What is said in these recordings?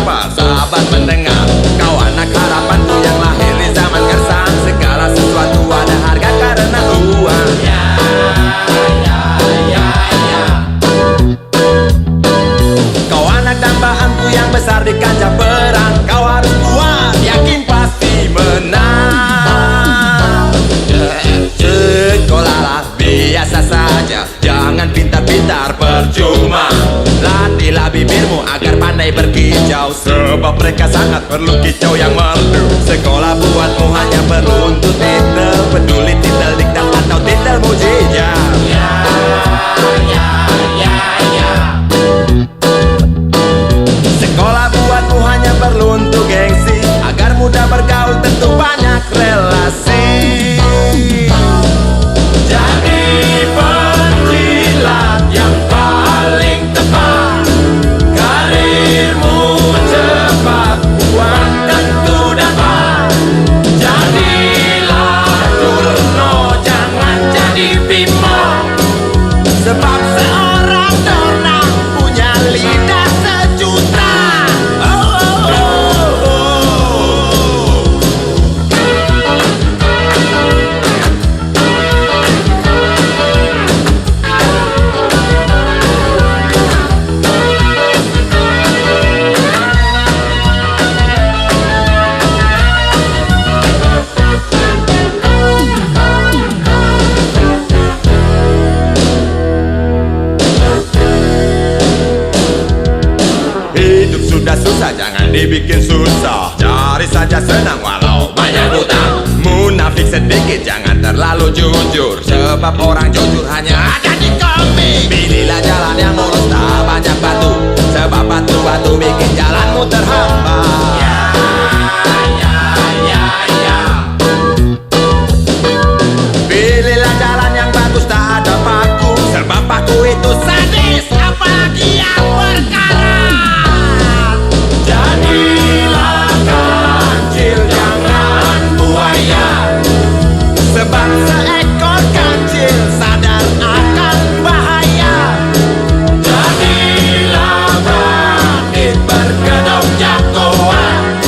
apa sahabat mendengar? Kau anak harapanku yang lahir di zaman gersang. Segala sesuatu ada harga karena uang. Ya, ya, ya, ya. Kau anak dambaanku yang besar di kancah perang. Kau harus kuat, yakin pasti menang. Sekolahlah biasa saja, jangan pintar-pintar percuma. Latihlah bibirmu agar pandai berkicau, sebab mereka sangat perlu kicau yang merdu. Sekolah buatmu hanya perlu untuk titel, peduli titel diktat atau titel mujizat. Ya, ya, ya, ya. Sekolah buatmu hanya perlu untuk gengsi, agar mudah bergaul tentu banyak relasi. Jadi penjilat yang paling tepat, karirmu cepat, uang tentu dapat. Jadilah Durno, jangan jadi Bimo, sebab seorang Dorna punya lidah sejuta. Oh, oh, oh, oh. Hidup sudah susah, jangan dibikin susah. Cari saja senang walau banyak utang. Munafik sedikit, jangan terlalu jujur, sebab orang jujur hanya ada di komik. Pilihlah jalan yang lurus, tak banyak batu, sebab batu-batu bikin jalanmu terhambat. Ya, ya, ya, ya. Pilihlah jalan yang bagus, tak ada paku, sebab paku itu sadis, apalagi yang berkarat. Jadilah kancil, jangan buaya, sebab seekor kancil sadar akan bahaya. Jadilah bandit berkedok jagoan,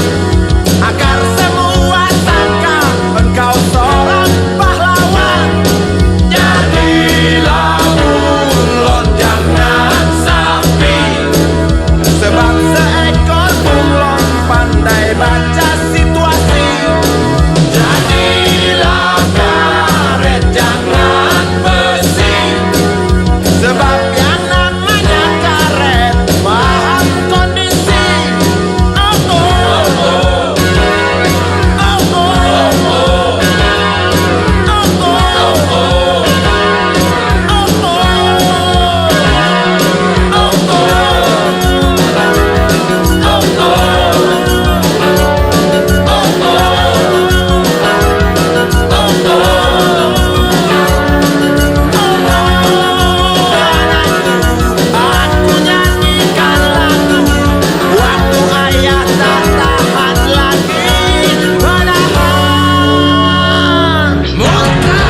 agar semua sangka engkau seorang pahlawan. Jadilah bunglon, jangan sapi, sebab seekor bunglon pandai baca situasi. Jadilah karet, jangan besi, sebab yang namanya karet paham kondisi. Oh, oh, oh. Oh, oh, oh. Oh, oh, oh. Aku nyanyikan lagu waktu ayah tak tahan lagi menahan muka.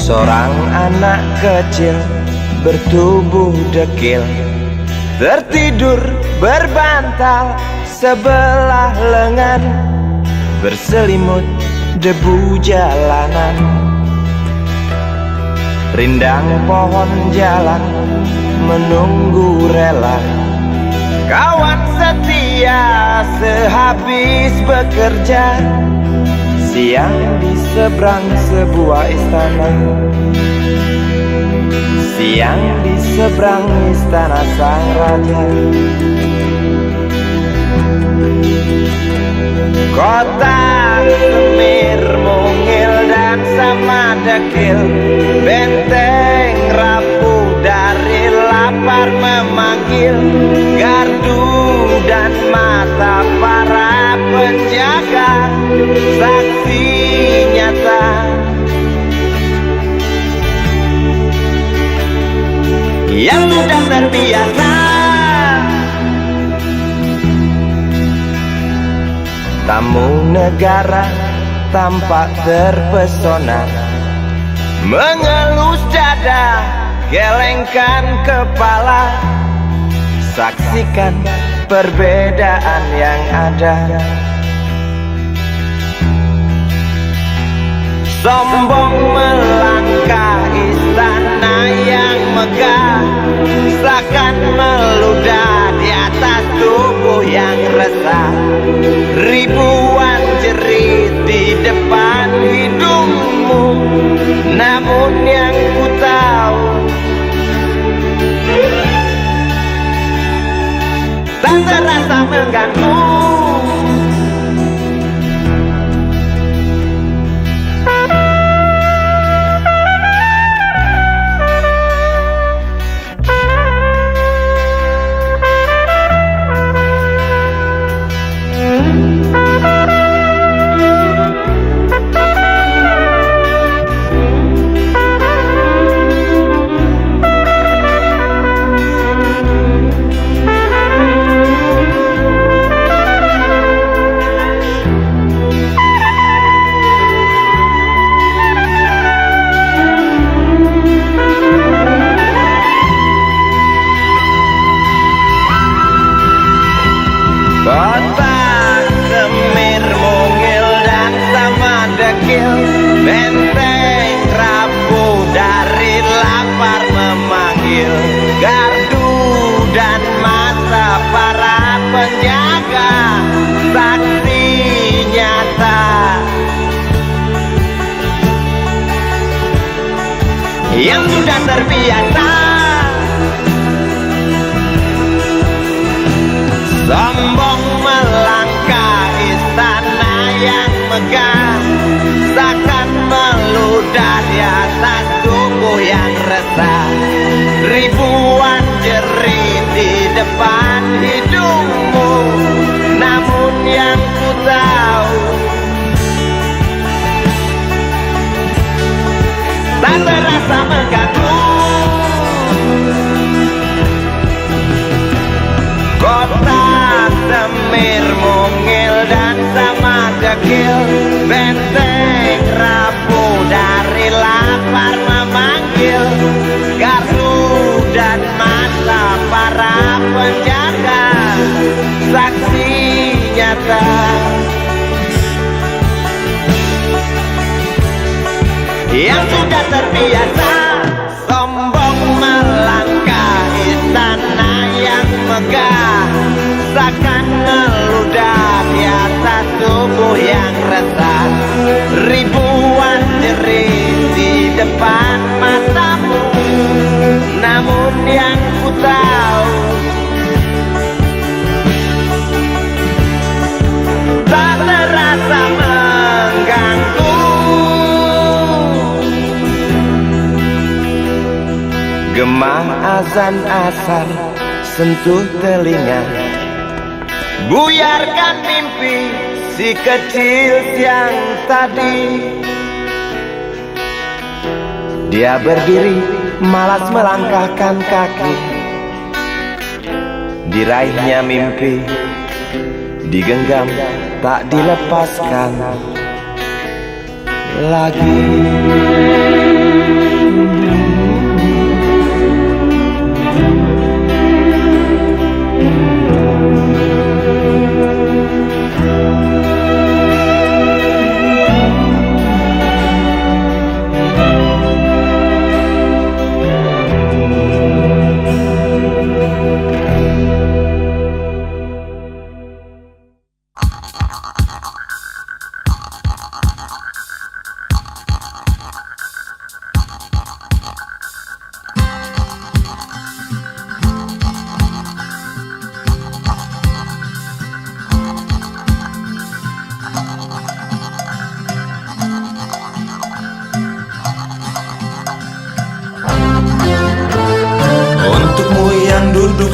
Seorang anak kecil bertubuh dekil, tertidur berbantal sebelah lengan, berselimut debu jalanan. Rindang pohon jalan menunggu rela, kawan setia sehabis bekerja. Siang di seberang sebuah istana, siang di seberang istana sang raja. Kota Semir, Mungil dan Samadekil, benteng rapuh dari lapar memanggil, gardu dan mata para penjaga, saksi nyata yang sudah terbiasa. Tamu negara tampak terpesona, mengelus dada, gelengkan kepala, saksikan perbedaan yang ada. Sombong melangkah istana yang megah, seakan meludah di atas tubuh yang resah. Ribuan jerit di depan hidungmu, namun yang ku tahu tak terasa mengganggu. Kota Semir, Mungil dan Samadekil, benteng rapuh dari lapar memanggil, gardu dan mata para penjaga, saksi nyata yang sudah terbiasa. Sombong melangkah istana yang megah, seakan meludah di atas tubuh yang resah. Ribuan jerit di depan hidungmu, namun yang ku tahu tak terasa mengganggu. Kota Semir, Mungil dan Samadekil, benteng rapuh dari lapar memanggil, gardu dan mata para penjaga, saksi nyata yang sudah terbiasa. Sombong melangkah istana yang megah, seakan meludah di atas tubuh yang resah. Ribuan jerit di depan matamu, namun yang ku tahu tak terasa mengganggu. Gemah azan asar sentuh telinga, buyarkan mimpi si kecil siang tadi. Dia berdiri malas melangkahkan kaki, diraihnya mimpi, digenggam tak dilepaskan lagi.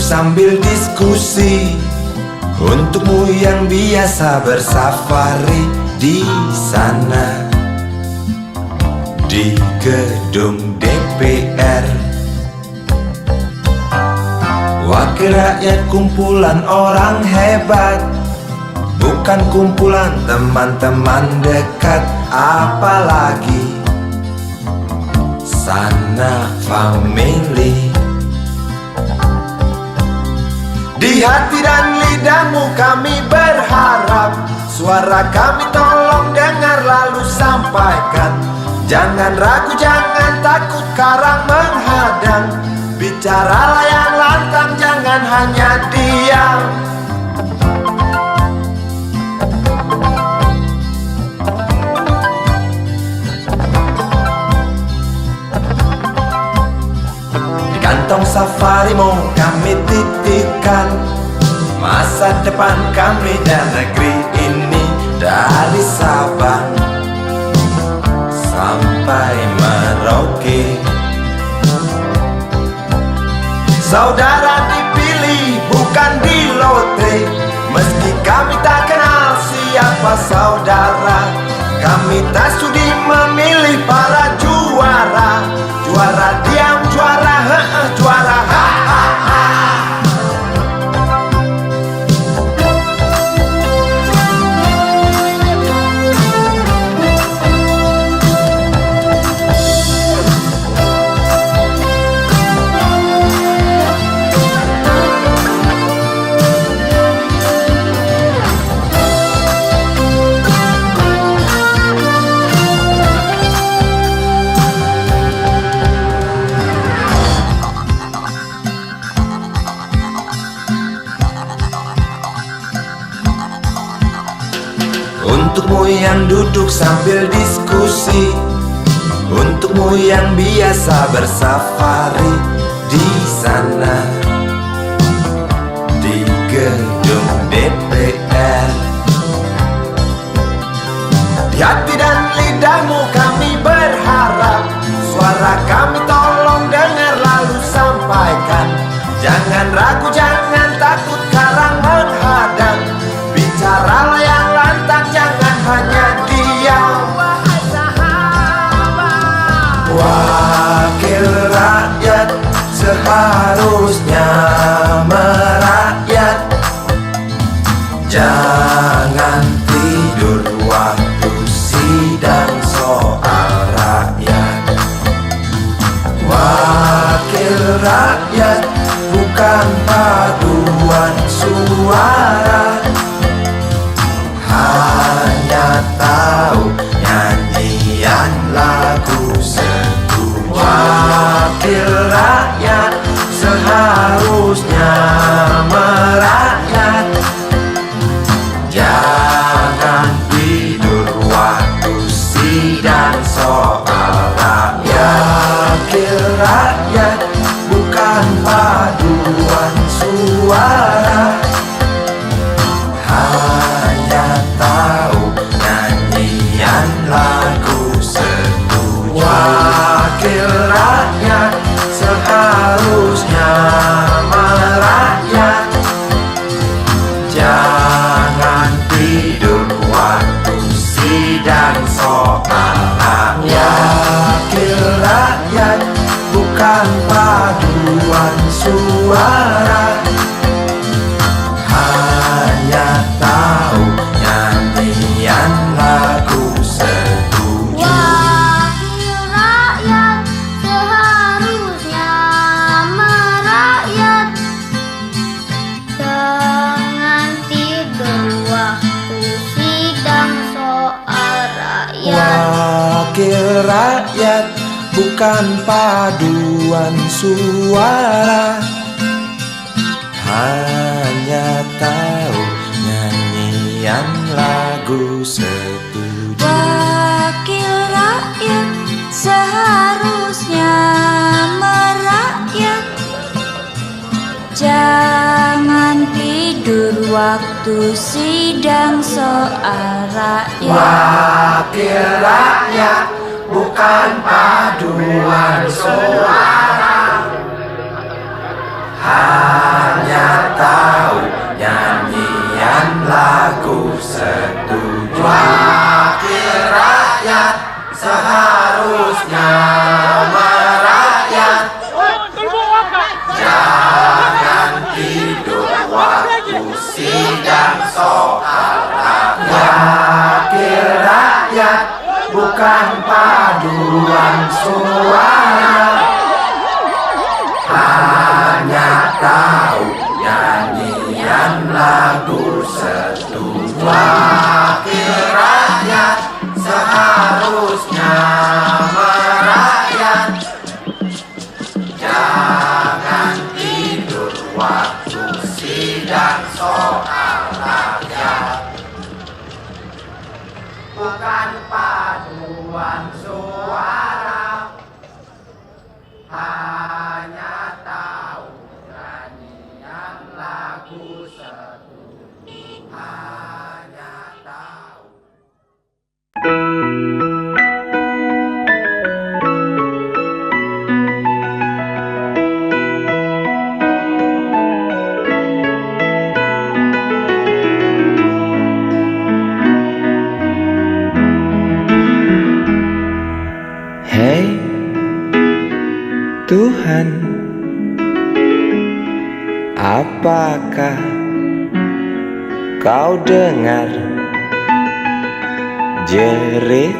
sambil diskusi. Untukmu yang biasa bersafari di sana, di gedung DPR. Wakil rakyat kumpulan orang hebat, bukan kumpulan teman-teman dekat. Apalagi sanak family. Di hati dan lidahmu kami berharap, suara kami tolong dengar lalu sampaikan. Jangan ragu, jangan takut karang menghadang. Bicaralah yang lantang, jangan hanya diam. Di kantong safarimu kami titipkan masa depan kami dan negeri ini, dari Sabang sampai Merauke. Saudara dipilih bukan di lotre, meski kami tak kenal siapa saudara. Kami tak sudi memilih para juara. Juara diam, juara juara ha ha ha. Untukmu yang duduk sambil diskusi, untukmu yang biasa bersafari di sana, di gedung DPR. Di hati dan lidahmu kami berharap, suara kami tolong dengar lalu sampaikan. Jangan ragu, jangan takut karang menghadang. Bicaralah yang lantang, jangan hanya diam. Wakil rakyat seharusnya merakyat. Jangan tidur waktu sidang soal rakyat. Wakil rakyat bukan paduan suara, hanya tahu nyanyian lagu setuju. Wakil rakyat seharusnya merakyat. Jangan tidur waktu sidang soal rakyat. Wakil rakyat bukan paduan suara, hanya tahu nyanyian lagu setuju. Wakil rakyat seharusnya merakyat. Jangan tidur waktu sidang soal rakyat. Wakil rakyat bukan paduan suara, hanya tahu nyanyian lagu setuju. Wakil rakyat seharusnya merakyat. Jangan tidur waktu sidang soal rakyat. Wakil rakyat bukan paduan suara, hanya tahu nyanyian lagu setuju. Wakil rakyat seharusnya merakyat. Jangan tidur waktu sidang soal rakyat. Wakil rakyat bukan paduan suara, hanya tahu nyanyian lagu setuju. Wakil rakyat seharusnya merakyat, jangan tidur waktu sidang soal rakyat. Wakil rakyat bukan paduan suara, hanya tahu nyanyian lagu setuju. Wakil rakyat seharusnya merakyat, jangan tidur waktu sidang soal rakyat. Bukan paduan suara, hanya tahu nyanyian lagu setuju. Hanya tahu. Hei Tuhan, apakah kau dengar jerit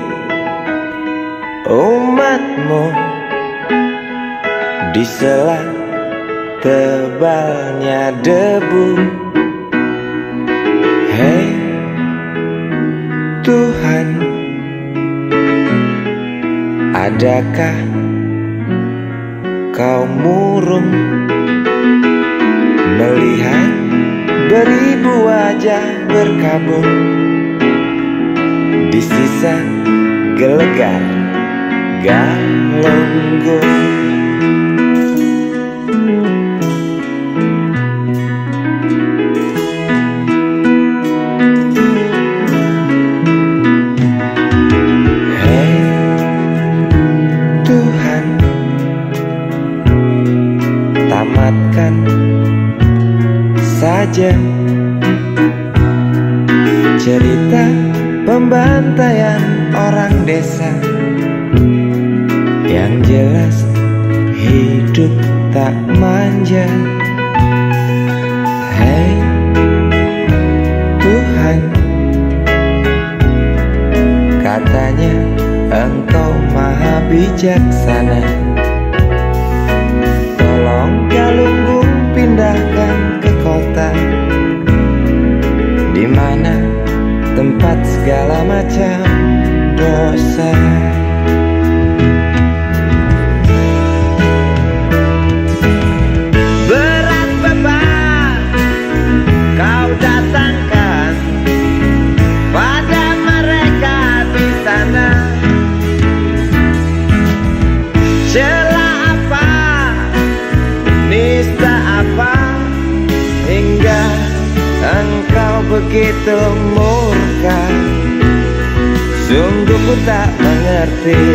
umatmu di sela tebalnya debu? Hei Tuhan, adakah kau murung melihat beribu wajah berkabung di sisa gelegar Galunggung? Tamatkan saja cerita pembantaian orang desa. Yang jelas hidup tak manja. Hei Tuhan, katanya Engkau maha bijaksana. Tolong Galunggung pindahkan ke kota, di mana tempat segala macam dosa. Berat beban kau datangkan pada mereka di sana. Celah apa, nista apa, hingga Engkau begitu murka. Sungguh ku tak mengerti.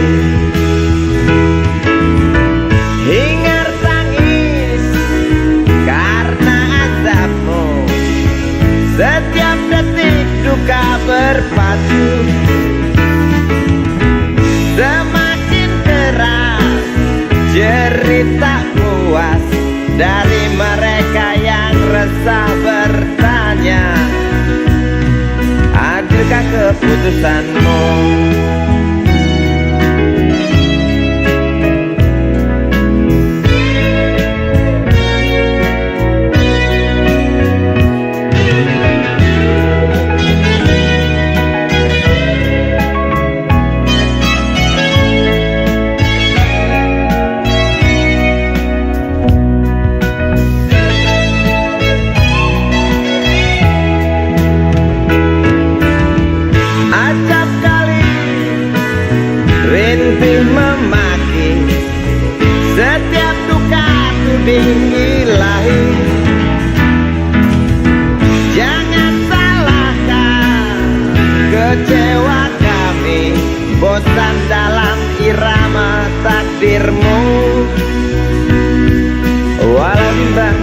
Hingar tangis karena azabmu, setiap detik duka berpacu. Semakin keras jerit tak puas dari mereka yang resah bertanya, adilkah keputusanmu? Memaki setiap duka tuding ilahi. Jangan salahkan kecewa kami, bosan dalam irama takdirmu. Walau bimbang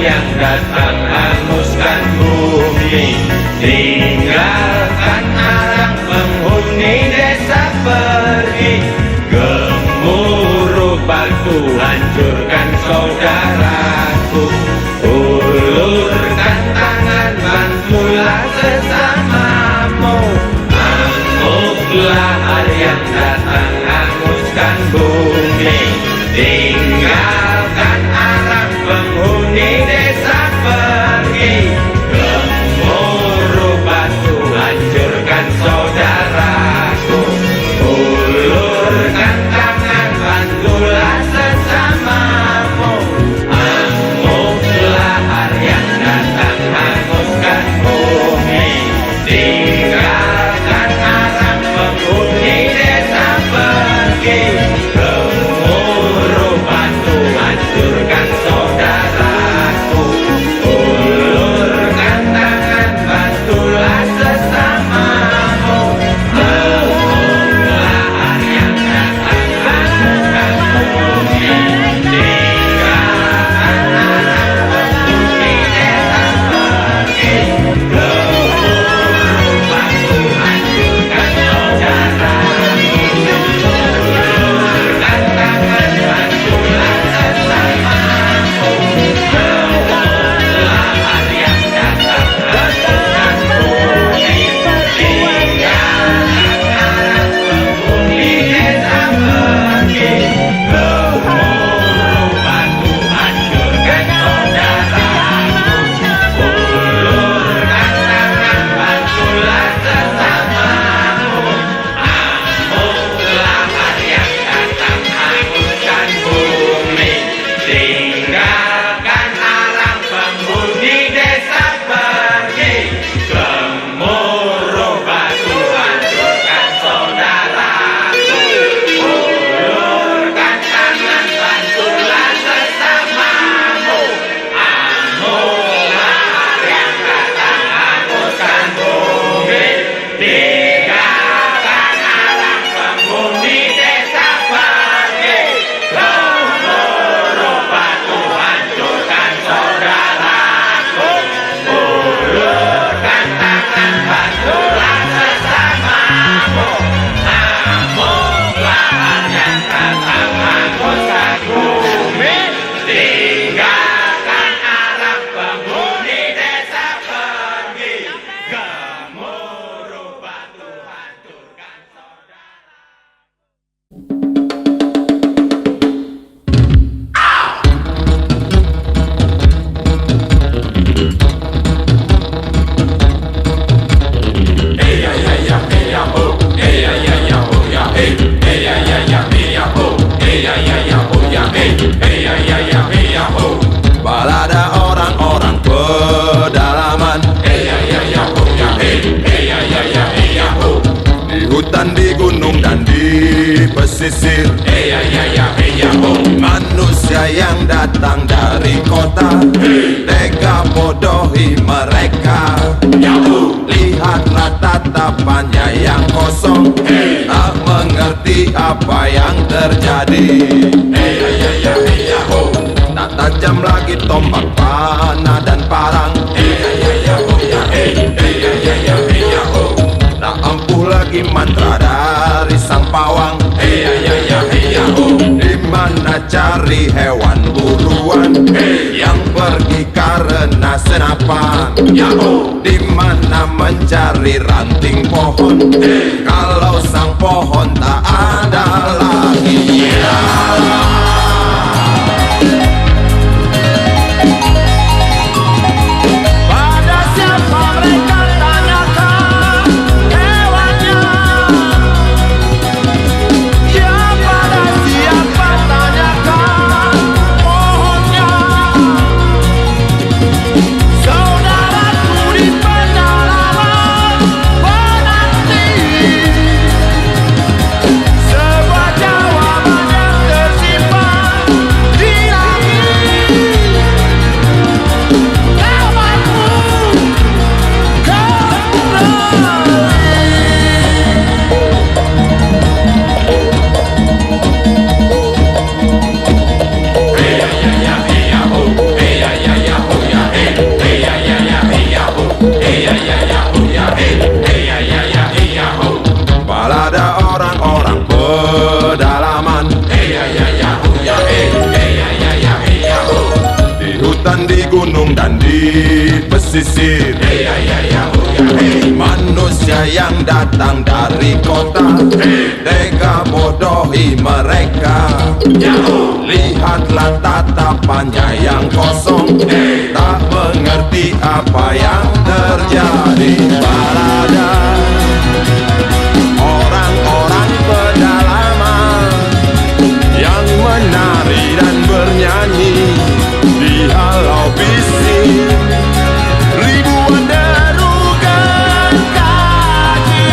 yang datang hanguskan bumi. Tinggalkan arang penghuni desa pergi. Gemuruh batu hancurkan saudaraku. Ulurkan tangan bantulah sesamamu. Amuklah hari yang datang hanguskan bumi. Tinggalkan arang penghuni desa pergi. Gemuruh batu hancurkan saudaraku. Ulurkan tangan bantulah sesamamu. Amuklah hari yang datang hanguskan bumi. Tinggalkan arang penghuni desa pergi. Gemuruh batu hancurkan saudaraku. Ulurkan tangan bantulah sesamamu. Amuklah hari yang datang hanguskan bumi. Tinggalkan arang penghuni desa pergi. Gemuruh batu hancurkan saudaraku. Ulurkan tangan bantulah sesamamu. Amuklah hari yang datang hanguskan bumi. Tinggalkan arang penghuni desa pergi. Gemuruh batu hancurkan saudaraku. Ulurkan tangan bantulah sesamamu. Amuklah hari yang datang hanguskan bumi. Tinggalkan arang penghuni desa pergi. Gemuruh batu hancurkan saudaraku. Ulurkan tangan bantulah sesamamu. Amuklah hari yang datang hanguskan bumi. Tinggalkan arang penghuni desa pergi. Gemuruh batu hancurkan saudaraku. Ulurkan tangan bantulah sesamamu. Amuklah hari yang datang hanguskan bumi. Tinggalkan arang penghuni desa pergi. Gemuruh batu hancurkan saudaraku. Balada orang-orang pedalaman, di hutan, di gunung, dan di pesisir. Manusia yang datang dari kota tega bodohi mereka. Lihatlah tatapannya yang kosong, tak mengerti apa yang terjadi. Tak tajam lagi tombak panah dan parang, tak ampuh lagi mantra dari sang pawang. Di mana cari hewan buruan yang pergi karena senapan? Di mana mencari ranting pohon kalau sang pohon tak ada lagi? Pada siapa mereka tanyakan hewannya? Ya pada siapa tanyakan pohonnya? Saudaraku di pedalaman menanti sebuah jawaban yang tersimpan. hutan, di gunung dan di pesisir. Manusia yang datang dari kota, tega bodohi mereka. Lihatlah tatapannya yang kosong, tak mengerti apa yang terjadi. Balada orang-orang pedalaman yang menari dan bernyanyi di halau bising. Ribuan derukan kaki.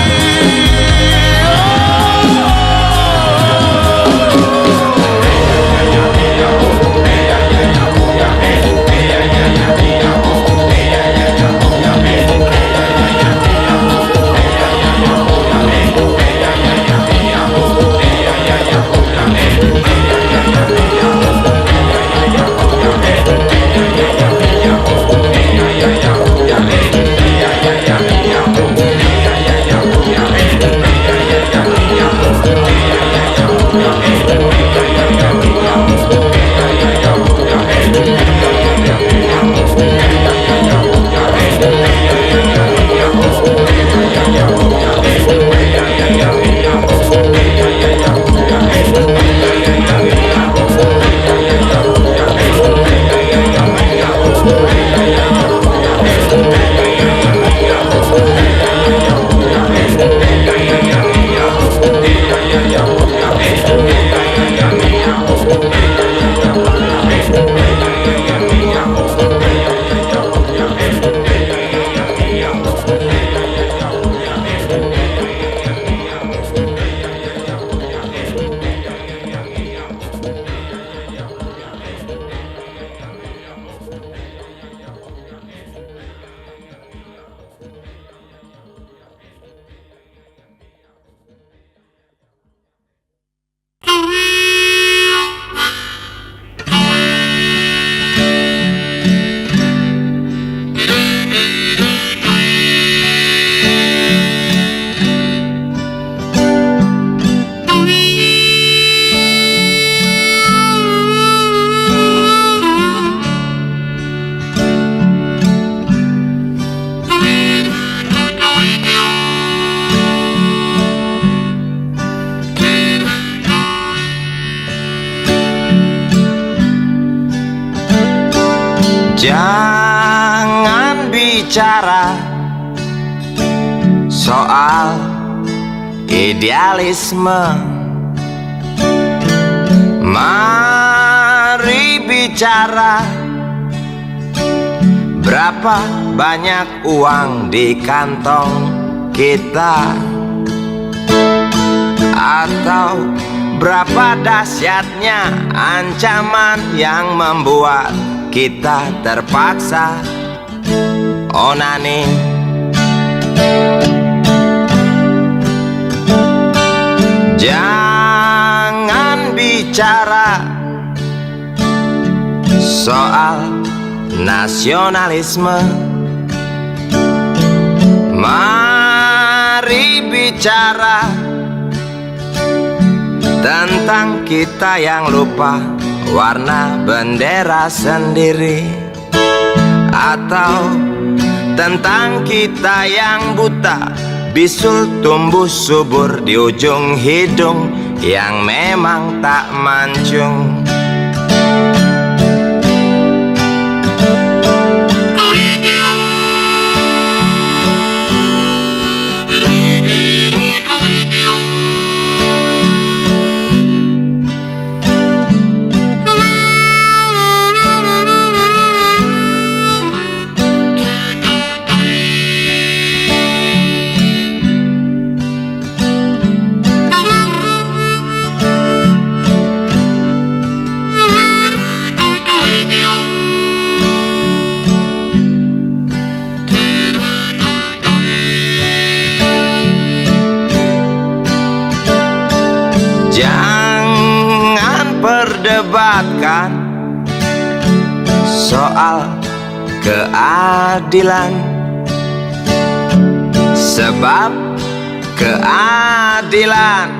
Jangan bicara soal idealisme. Mari bicara berapa banyak uang di kantong kita, atau berapa dahsyatnya ancaman yang membuat kita terpaksa onani. Jangan bicara soal nasionalisme. Mari bicara tentang kita yang lupa warna bendera sendiri, atau tentang kita yang buta bisul tumbuh subur di ujung hidung yang memang tak mancung. Jangan perdebatkan soal keadilan, sebab keadilan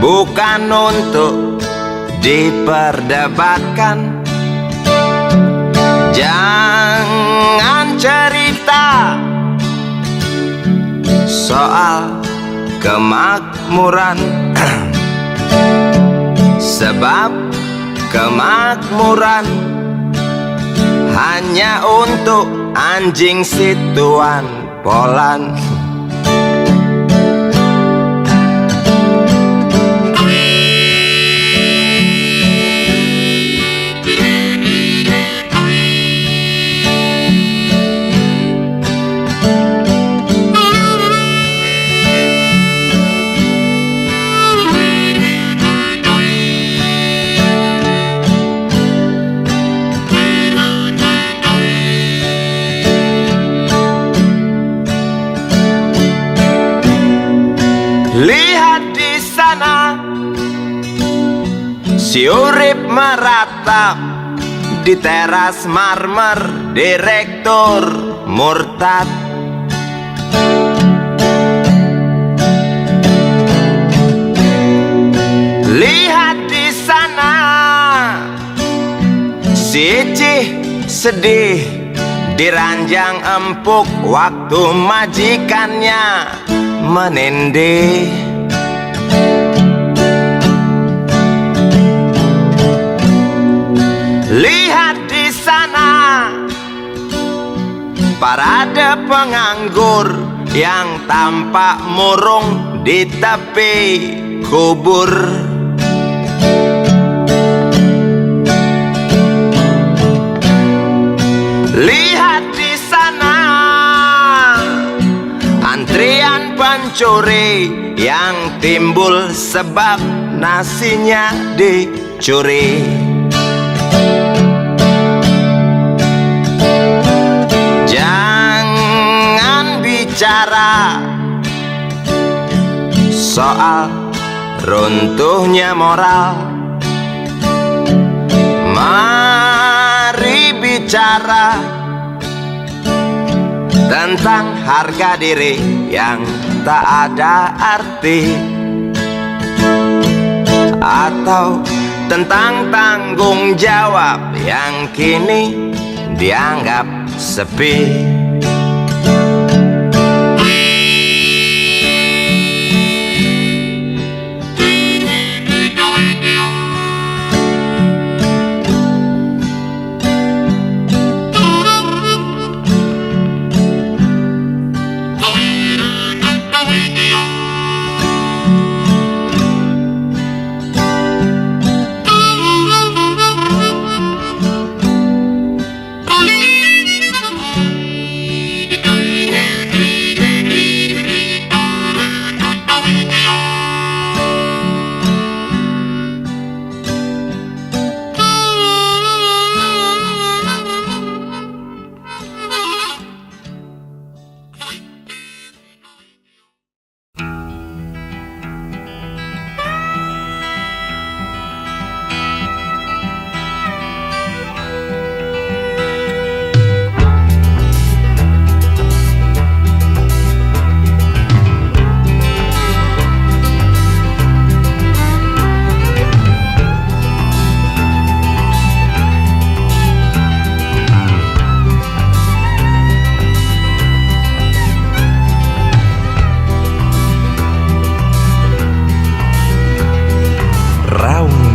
bukan untuk diperdebatkan. soal kemakmuran. Sebab kemakmuran hanya untuk anjing situan Polan. Lihat di sana, si urip meratap di teras marmer direktur murtad. Lihat di sana, si Icih sedih diranjang empuk waktu majikannya menindih. Lihat di sana, parade penganggur yang tampak murung di tepi kubur. Lihat di sana, antrian pencuri yang timbul sebab nasinya dicuri. Jangan bicara soal runtuhnya moral, mari bicara tentang harga diri yang tak ada arti, atau tentang tanggung jawab yang kini dianggap sepi.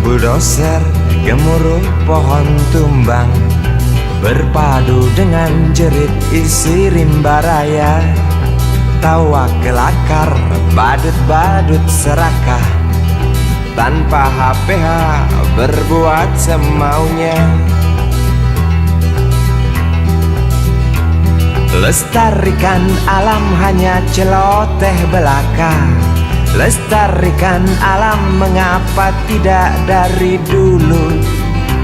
Bulldozer gemuruh pohon tumbang, berpadu dengan jerit isi rimba raya. Tawa kelakar, badut-badut serakah, tanpa HPH berbuat semaunya. Lestarikan alam hanya celoteh belaka, lestarikan alam mengapa tidak dari dulu?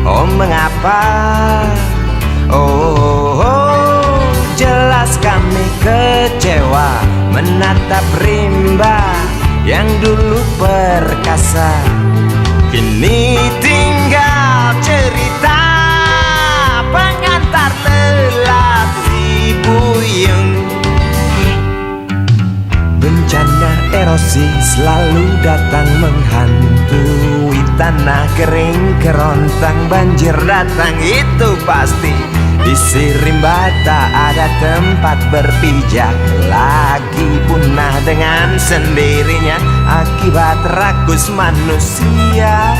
Oh mengapa? Oh, jelas kami kecewa menatap rimba yang dulu perkasa, kini tinggal cerita pengantar lelah si buyung. Bencana erosi selalu datang menghantui tanah kering kerontang, banjir datang itu pasti. Isi rimba tak ada tempat berpijak, lagi punah dengan sendirinya akibat rakus manusia.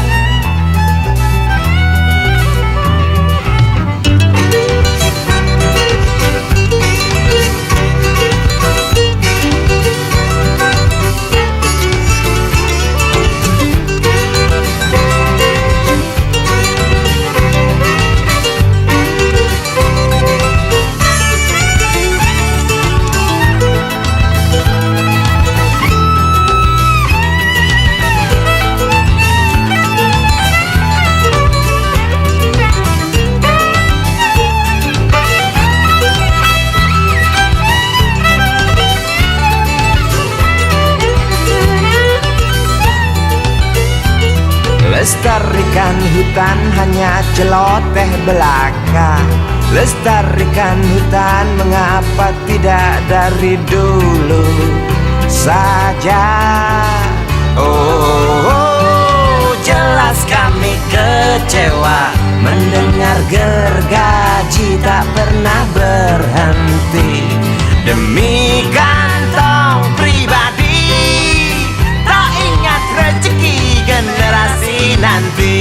Lestarikan hutan hanya celoteh belaka. Lestarikan hutan mengapa tidak dari dulu saja. Oh, jelas kami kecewa mendengar gergaji tak pernah berhenti demi kantong pribadi, tak ingat rezeki generasi nanti.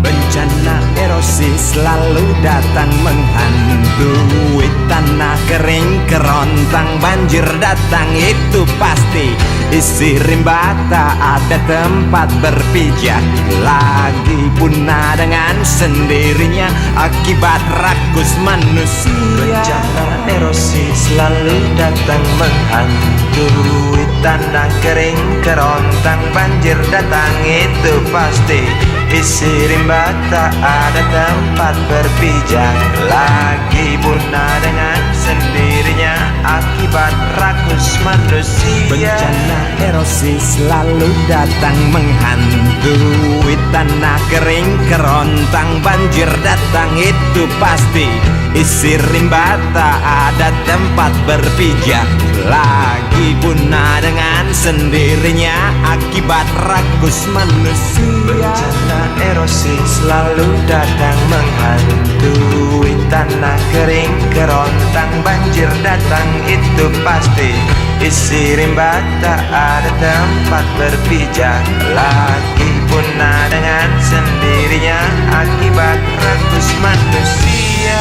Bencana erosi selalu datang menghantui tanah kering kerontang, banjir datang itu pasti. Isi rimba tak ada tempat berpijak, lagi punah dengan sendirinya akibat rakus manusia. Bencana erosi selalu datang menghantui tanah kering kerontang, banjir datang itu pasti. Isi rimba tak ada tempat berpijak, lagi punah dengan sendirinya akibat rakus manusia. Bencana erosi selalu datang menghantui tanah kering kerontang, banjir datang itu pasti. Isi rimba tak ada tempat berpijak, lagi punah dengan sendirinya akibat rakus manusia. Bencana erosi selalu datang menghantui tanah kering kerontang, banjir datang itu pasti. Isi rimba tak ada tempat berpijak, lagi punah dengan sendirinya akibat rakus manusia.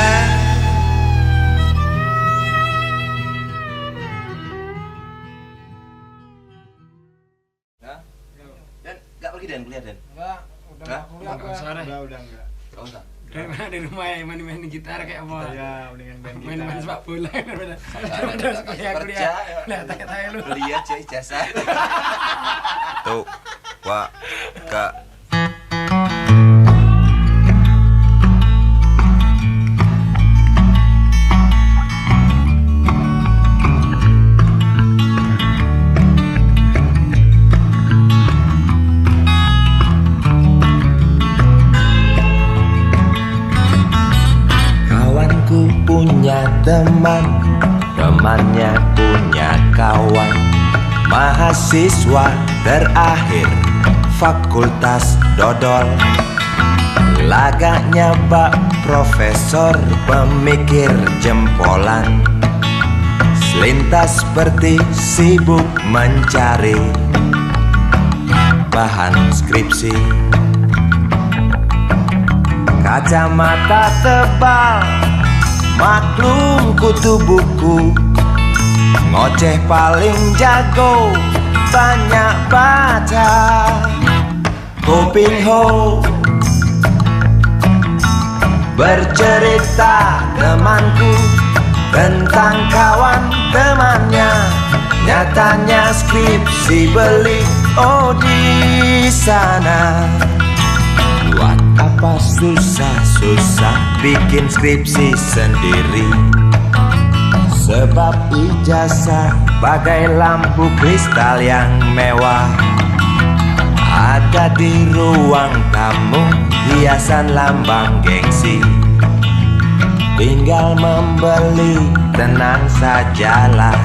Dan gak pergi Dan kuliah Dan? Enggak, udah Hah? enggak kuliah gua. Udah enggak. Gak usah. Daripada di rumah ya main-main gitar kayak apa? Ya, mendingan band kita. Main-main sepak bola daripada Terus kuliah. Nah, tanya lu. Kuliah cuy, ijazah. Tuh, wah, kak. Kawanku punya teman, temannya punya kawan. Mahasiswa terakhir fakultas dodol, lagaknya bak profesor pemikir jempolan. Selintas seperti sibuk mencari bahan skripsi. Kacamata tebal, maklum kutu buku. Ngoceh paling jago, banyak baca. Kuping ho, bercerita temanku tentang kawan temannya. Nyatanya skripsi beli, oh di sana. Buat apa susah-susah bikin skripsi sendiri? Sebab ijazah bagai lampu kristal yang mewah, ada di ruang tamu, hiasan lambang gengsi. Tinggal membeli, tenang sajalah.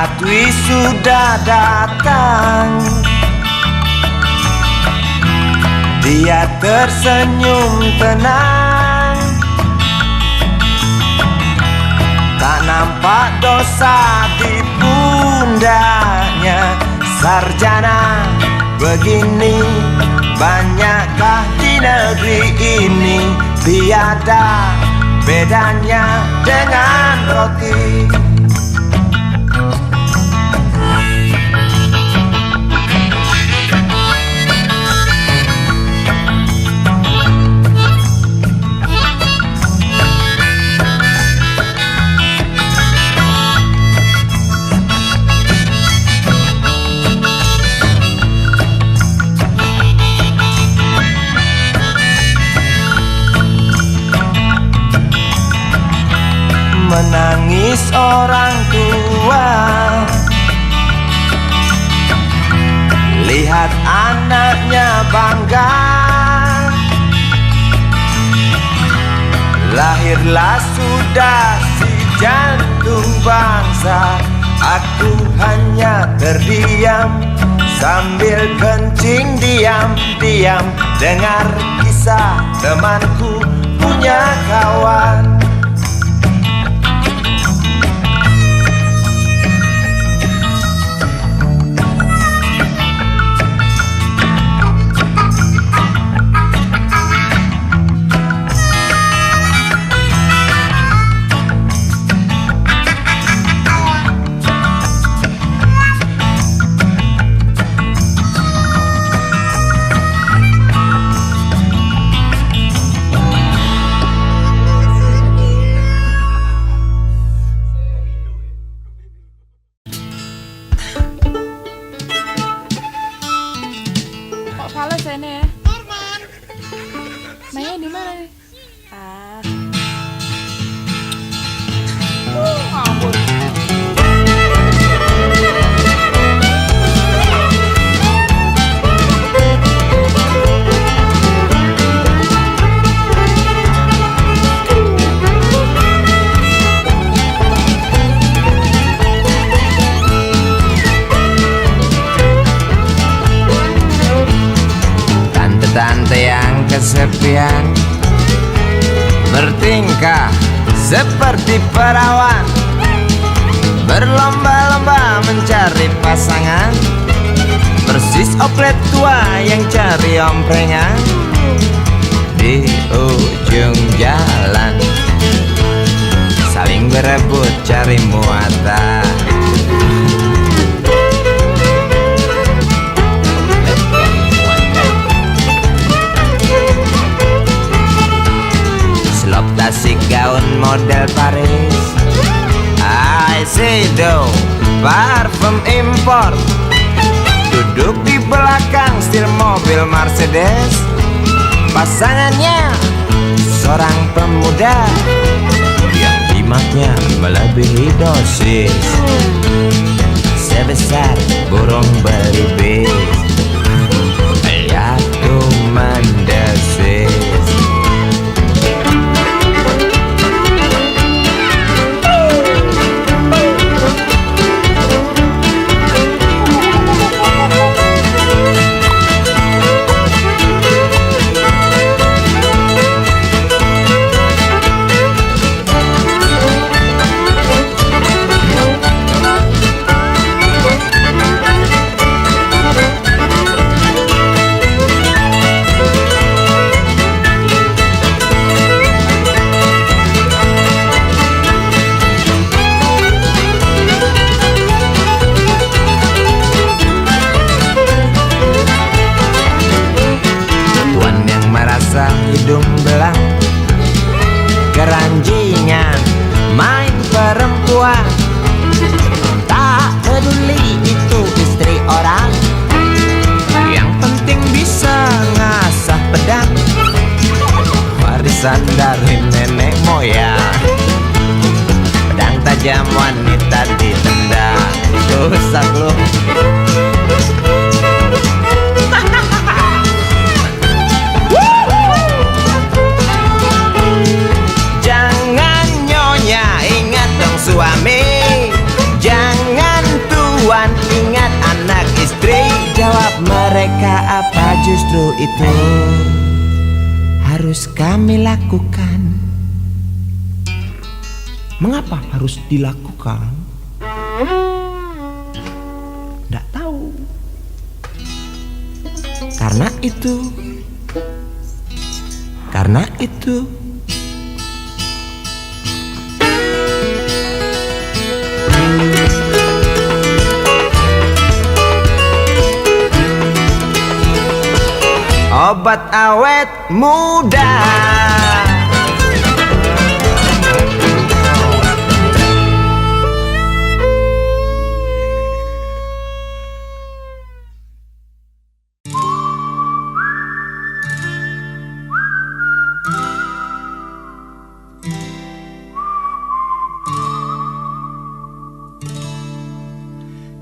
Saat wisuda datang, dia tersenyum tenang. Tak nampak dosa di pundaknya. Sarjana begini, banyakkah di negeri ini? Tiada bedanya dengan roti. Menangis orang tua, lihat anaknya bangga. Lahirlah sudah si jantung bangsa. Aku hanya terdiam sambil kencing diam-diam, dengar kisah temanku punya kawan. Kok fales ini ya? Mainnya di mana nih? Ah. Ngawur. Tante yang kesepian bertingkah seperti perawan, berlomba-lomba mencari pasangan, persis oplet tua yang cari omprengan di ujung jalan, saling berebut cari muatan. Tasik gaun model Paris, Shiseido parfum impor, duduk di belakang setir mobil Mercedes. Pasangannya seorang pemuda yang jimatnya melebihi dosis, sebesar burung belibis. Aku mendesis. Hidung belang, keranjingan, main perempuan. Tak peduli itu istri orang, yang penting bisa ngasah pedang, warisan dari nenek moyang. Pedang tajam wanita ditendang, rusak lu. Suami, jangan itu harus kami lakukan. Mengapa harus dilakukan? Nggak tahu. Karena itu obat awet muda.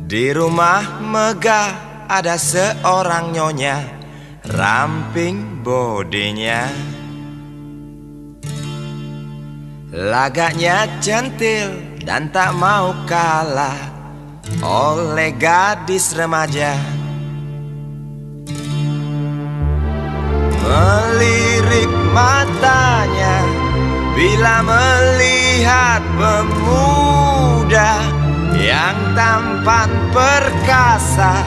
Di rumah megah ada seorang nyonya, ramping bodinya, lagaknya centil dan tak mau kalah oleh gadis remaja. Melirik matanya bila melihat pemuda yang tampan perkasa,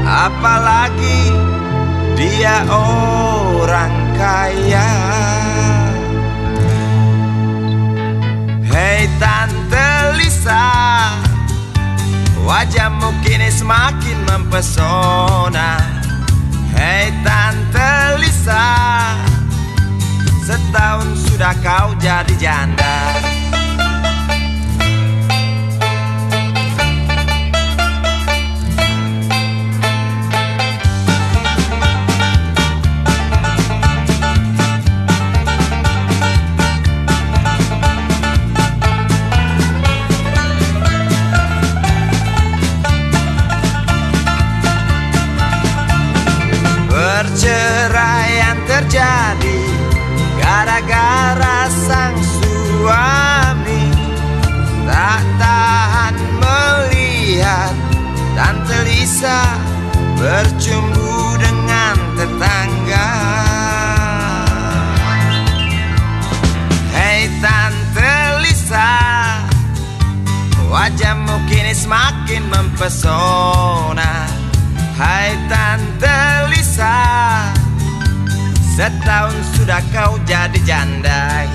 apalagi dia orang kaya. Hei Tante Lisa, wajahmu kini semakin mempesona. Hei Tante Lisa, setahun sudah kau jadi janda. Perceraian terjadi gara-gara sang suami tak tahan melihat Tante Lisa bercumbu dengan tetangga. Hei Tante Lisa, wajahmu kini semakin mempesona. Hai Tante Lisa, setahun sudah kau jadi janda.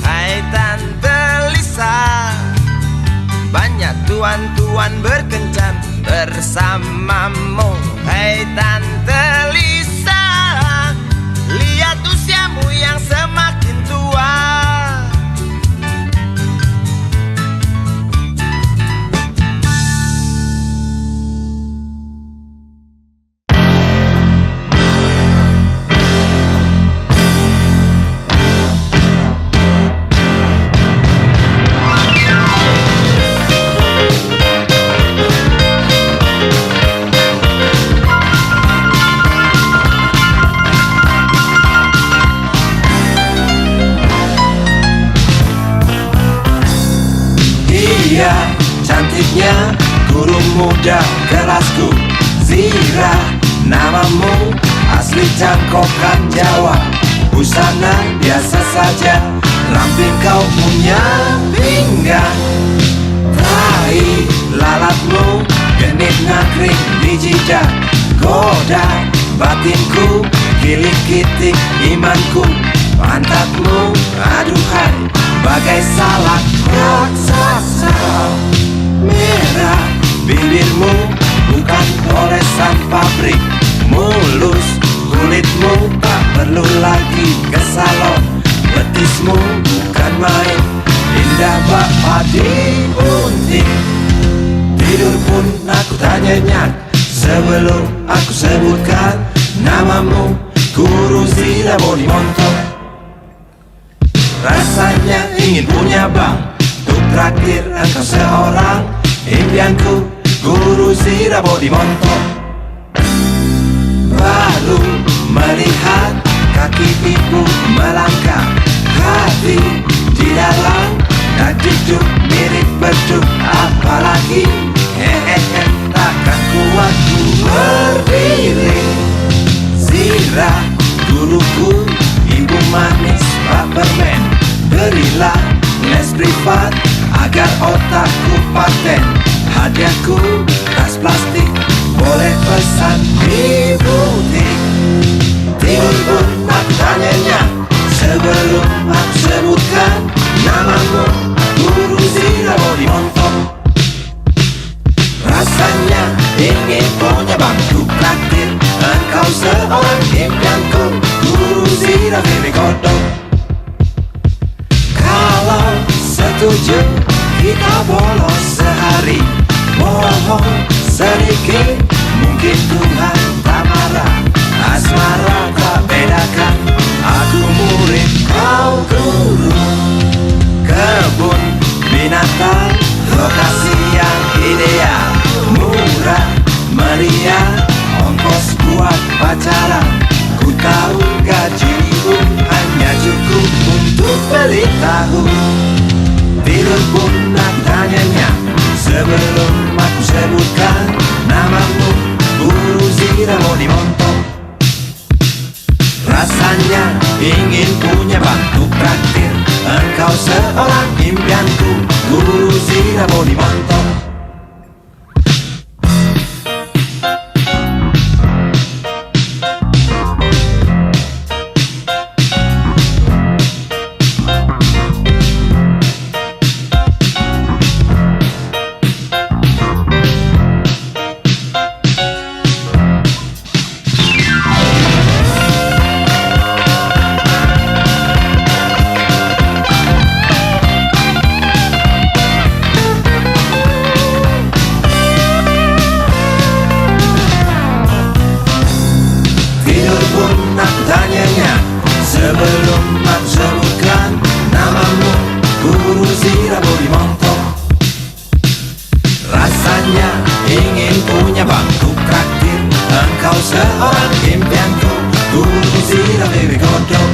Hai Tante Lisa, banyak tuan-tuan berkencan bersamamu. Hai Tante Lisa, lihat usiamu yang semakin tua. Dia cantiknya guru muda kelasku, Zira namamu, asli Cangkokan Jawa. Busana biasa saja, ramping kau punya pinggang. Tai lalatmu, genit ngakring di jidat. Goda batinku, kilik kitik imanku. Pantatmu, aduhai, bagai salak raksasa. Merah bibirmu, bukan olesan pabrik. Mulus kulitmu, tak perlu lagi ke salon. Betismu bukan main, indah bak padi unting. Tidur pun aku tak nyenyak sebelum aku sebutkan namamu, Guru Zira Bodi Montok. Rasanya ingin punya bank, untuk traktir engkau seorang. Impianku Guru Zira Bodi Montok. Baru melihat kaki ibu melangkah, hati di dalam dagdikduk mirip beduk. Apalagi hehehe, takkan kuat ku berdiri agar otakku paten. Hadiahku tas plastik, boleh pesan di butik. Tidur pun aku tanyanya sebelum aku sebutkan namamu, Guru Zirabo di Montok. Rasanya ingin punya bangku traktir, engkau seorang impianku, Guru Zirabo di Kodok. Kalau setuju kita bolos sehari, mohon sedikit, mungkin Tuhan tak marah. Asmara tak bedakan, aku murid kau guru. Kebun binatang, lokasi yang ideal, murah meriah, ongkos buat pacaran. Ku tahu gajiku hanya cukup untuk beli tahu. Tidur pun nak tanyanya sebelum aku sebutkan namamu, Guru Zirabo di Montok. Rasanya ingin punya bangku traktir, engkau seorang impianku, Guru Zirabo di Montok. Sebelum aku sebutkan namamu, Guru Zirabo di Montok. Rasanya ingin punya bangku traktir, engkau seorang impianku, Guru Zirabo di Kodok.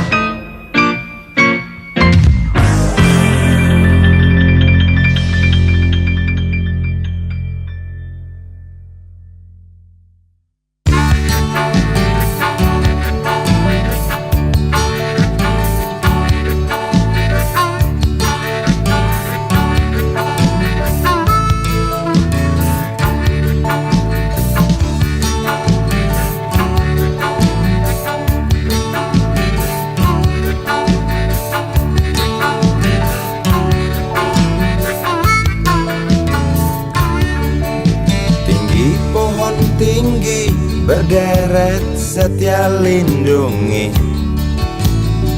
Tinggi berderet setia lindungi,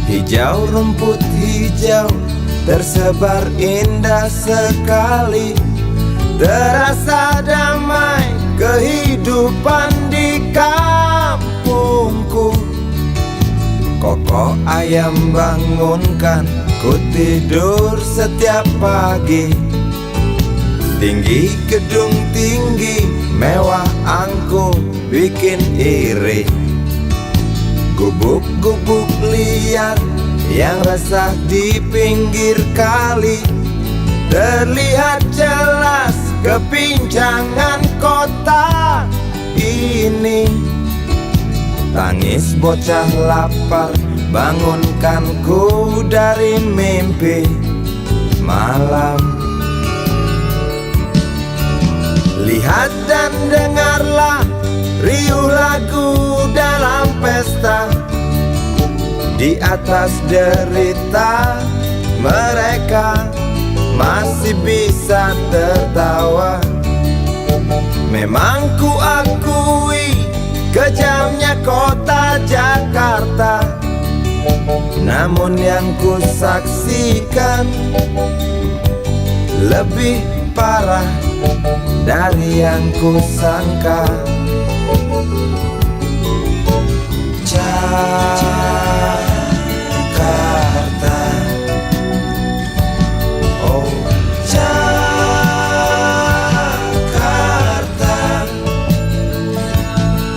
hijau rumput hijau tersebar indah sekali. Terasa damai kehidupan di kampungku. Kokok ayam bangunkan ku tidur setiap pagi. Tinggi gedung tinggi, mewah angkung bikin iri. Gubuk-gubuk liar yang resah di pinggir kali, terlihat jelas kepincangan kota ini. Tangis bocah lapar bangunkanku dari mimpi malam. Lihat dan dengarlah riuh lagu dalam pesta. Di atas derita mereka masih bisa tertawa. Memang ku akui kejamnya kota Jakarta, namun yang ku saksikan lebih parah dari yang ku sangka. Jakarta, oh Jakarta,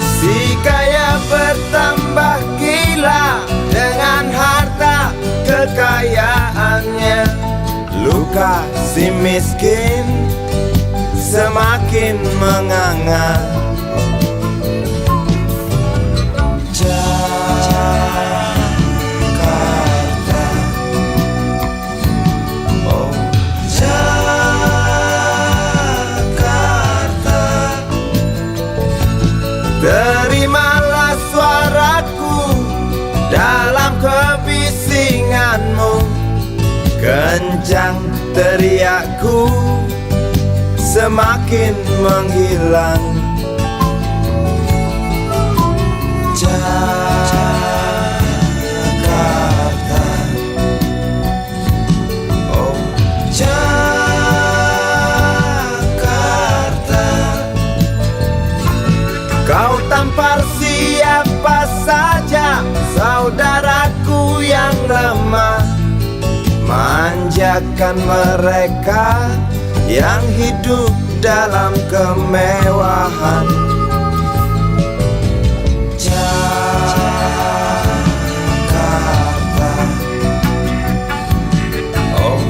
si kaya bertambah gila dengan harta kekayaannya, luka si miskin semakin menganga. Jakarta, oh Jakarta, semakin menghilang. Jakarta, oh Jakarta, kau tampar siapa saja, saudaraku yang lemah, manjakan mereka yang hidup dalam kemewahan. Jakarta, oh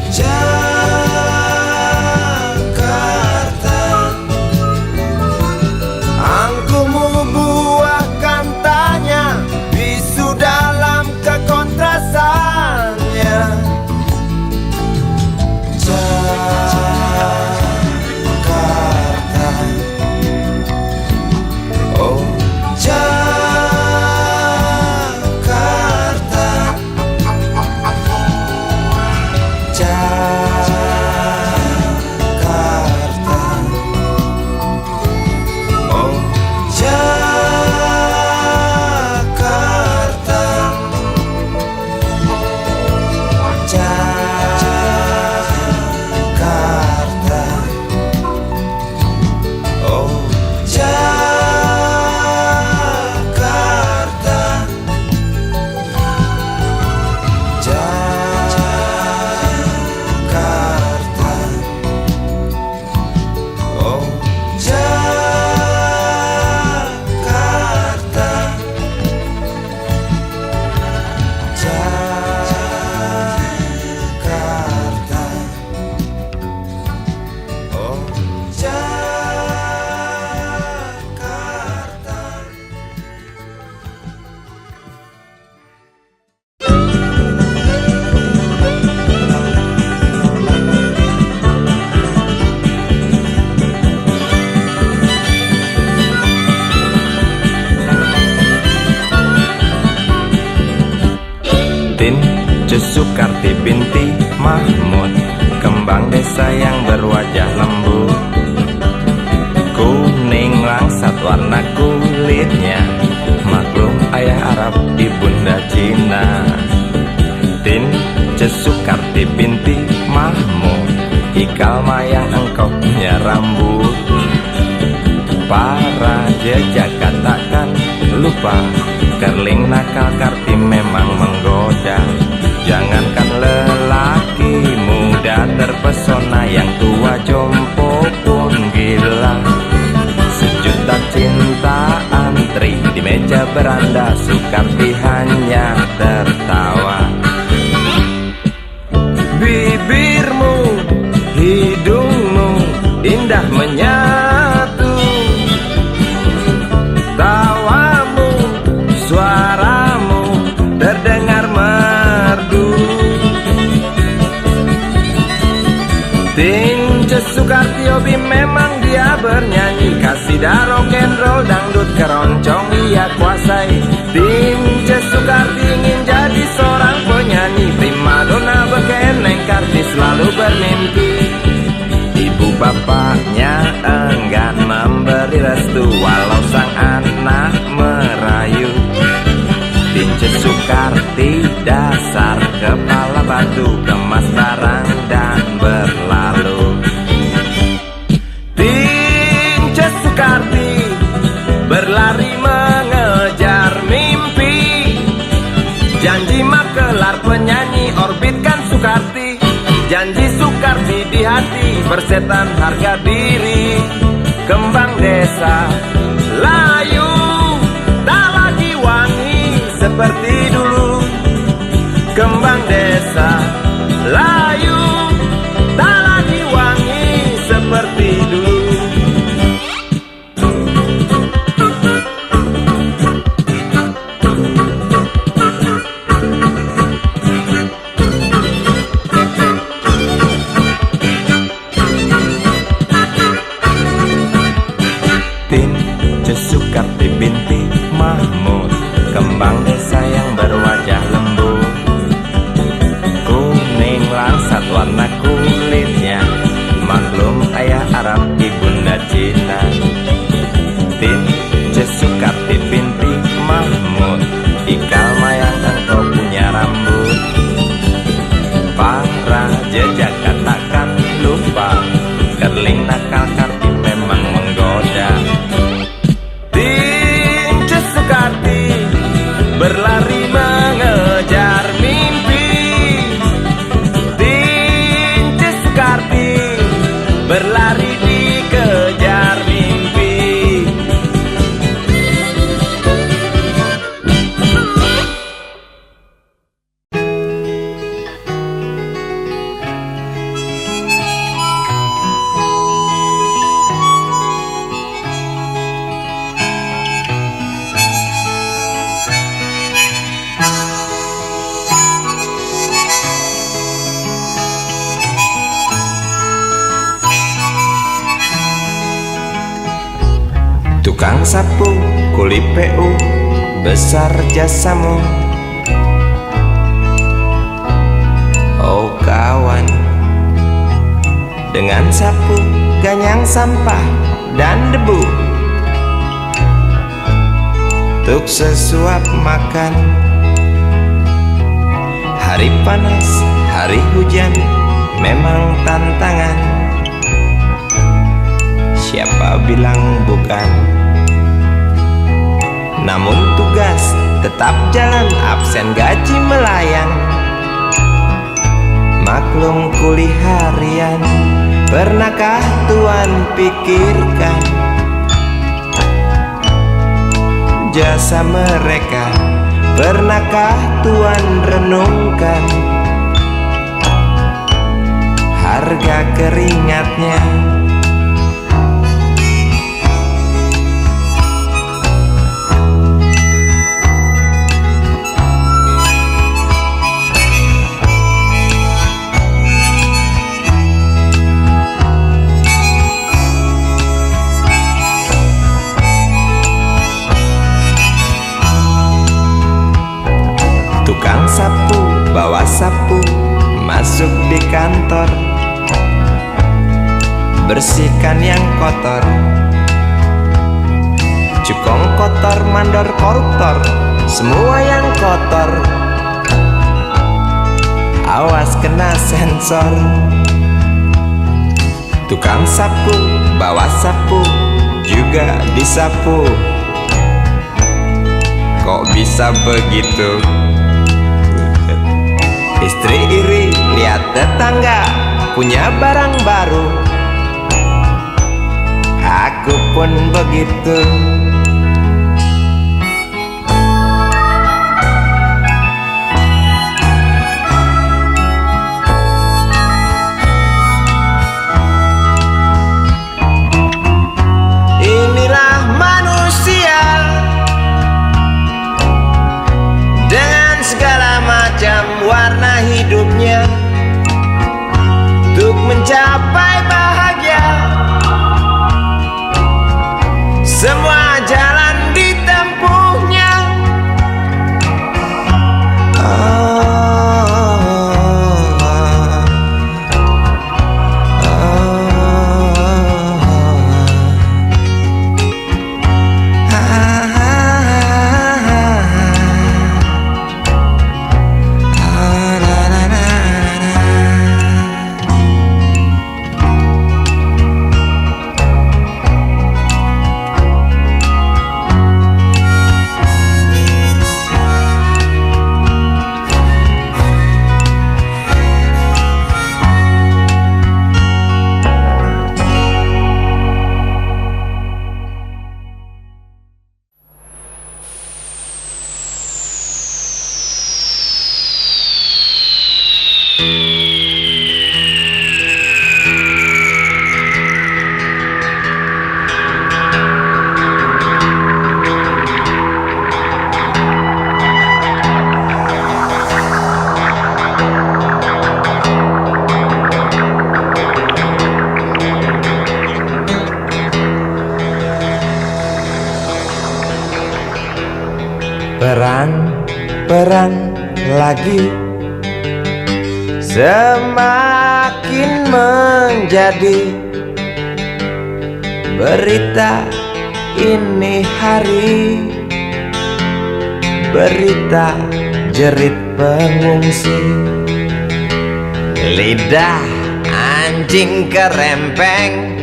Jakarta, angkumu buahkan tanya, bisu dalam kekontrasannya. Jakarta, oh Jakarta, Jakarta, oh Jakarta, Jakarta, oh Jakarta, Jakarta, oh Jakarta, Jakarta, oh Jakarta. Tin Sukarti binti Mahmud, kembang desa yang berwajah lembut, kuning langsat warna kulitnya, maklum ayah Arab ibunda Cina. Tin Sukarti binti Mahmud, ikal mayang engkau punya rambut, para jejak katakan lupa, kerling nakal Karti memang menggoda. Jangankan lelaki muda terpesona, yang tua jompo pun gila. Sejuta cinta antri di meja beranda, Sukarti hanya tertawa. Bibirmu, hidungmu indah menyatu, tawamu, suaramu terdengar merdu. Tince Sukarti hobi memang dia bernyanyi, kasidah rock and roll, dangdut keroncong ia kuasai. Tince Sukarti ingin jadi seorang penyanyi, primadona bekeneng Karti selalu bermimpi. Ibu bapaknya enggan memberi restu, walau sang anak merayu. Tince Sukarti dasar kepala batu, kemas barang dan berlalu. Tince Sukarti berlari mengejar mimpi, janji makelar penyanyi orbitkan Sukarti. Janji Sukarti di hati bersetan harga diri. Kembang desa layu tak lagi wangi seperti dulu. Kembang desa layu tak lagi wangi seperti dulu. Tince Sukarti binti Mahmud, kembang desa yang berwajah lembut, kuning langsat warna jejak katakan lupa. Kerling nakal Karti memang menggoda. Tince Soekarti berlari mengejar mimpi. Tince Soekarti berlari dikejar mimpi. Tukang sapu, kuli PU, besar jasamu. Oh kawan, dengan sapu, ganyang sampah dan debu, untuk sesuap makan. Hari panas, hari hujan, memang tantangan. Siapa bilang bukan? Namun tugas tetap jalan, absen gaji melayang. Maklum kuli harian, pernahkah Tuan pikirkan jasa mereka? Pernahkah Tuan renungkan harga keringatnya? Tukang sapu bawa sapu masuk di kantor, bersihkan yang kotor. Cukong kotor, mandor, koruptor, semua yang kotor, awas kena sensor. Tukang sapu bawa sapu juga disapu. Kok bisa begitu? Istri iri lihat tetangga punya barang baru. Aku pun begitu. Inilah manusia dengan segala macam warna hidupnya, untuk mencapai bahagia. Semua jalan ditempuhnya. Perang lagi semakin menjadi berita ini hari, berita jerit pengungsi Lidah anjing kerempeng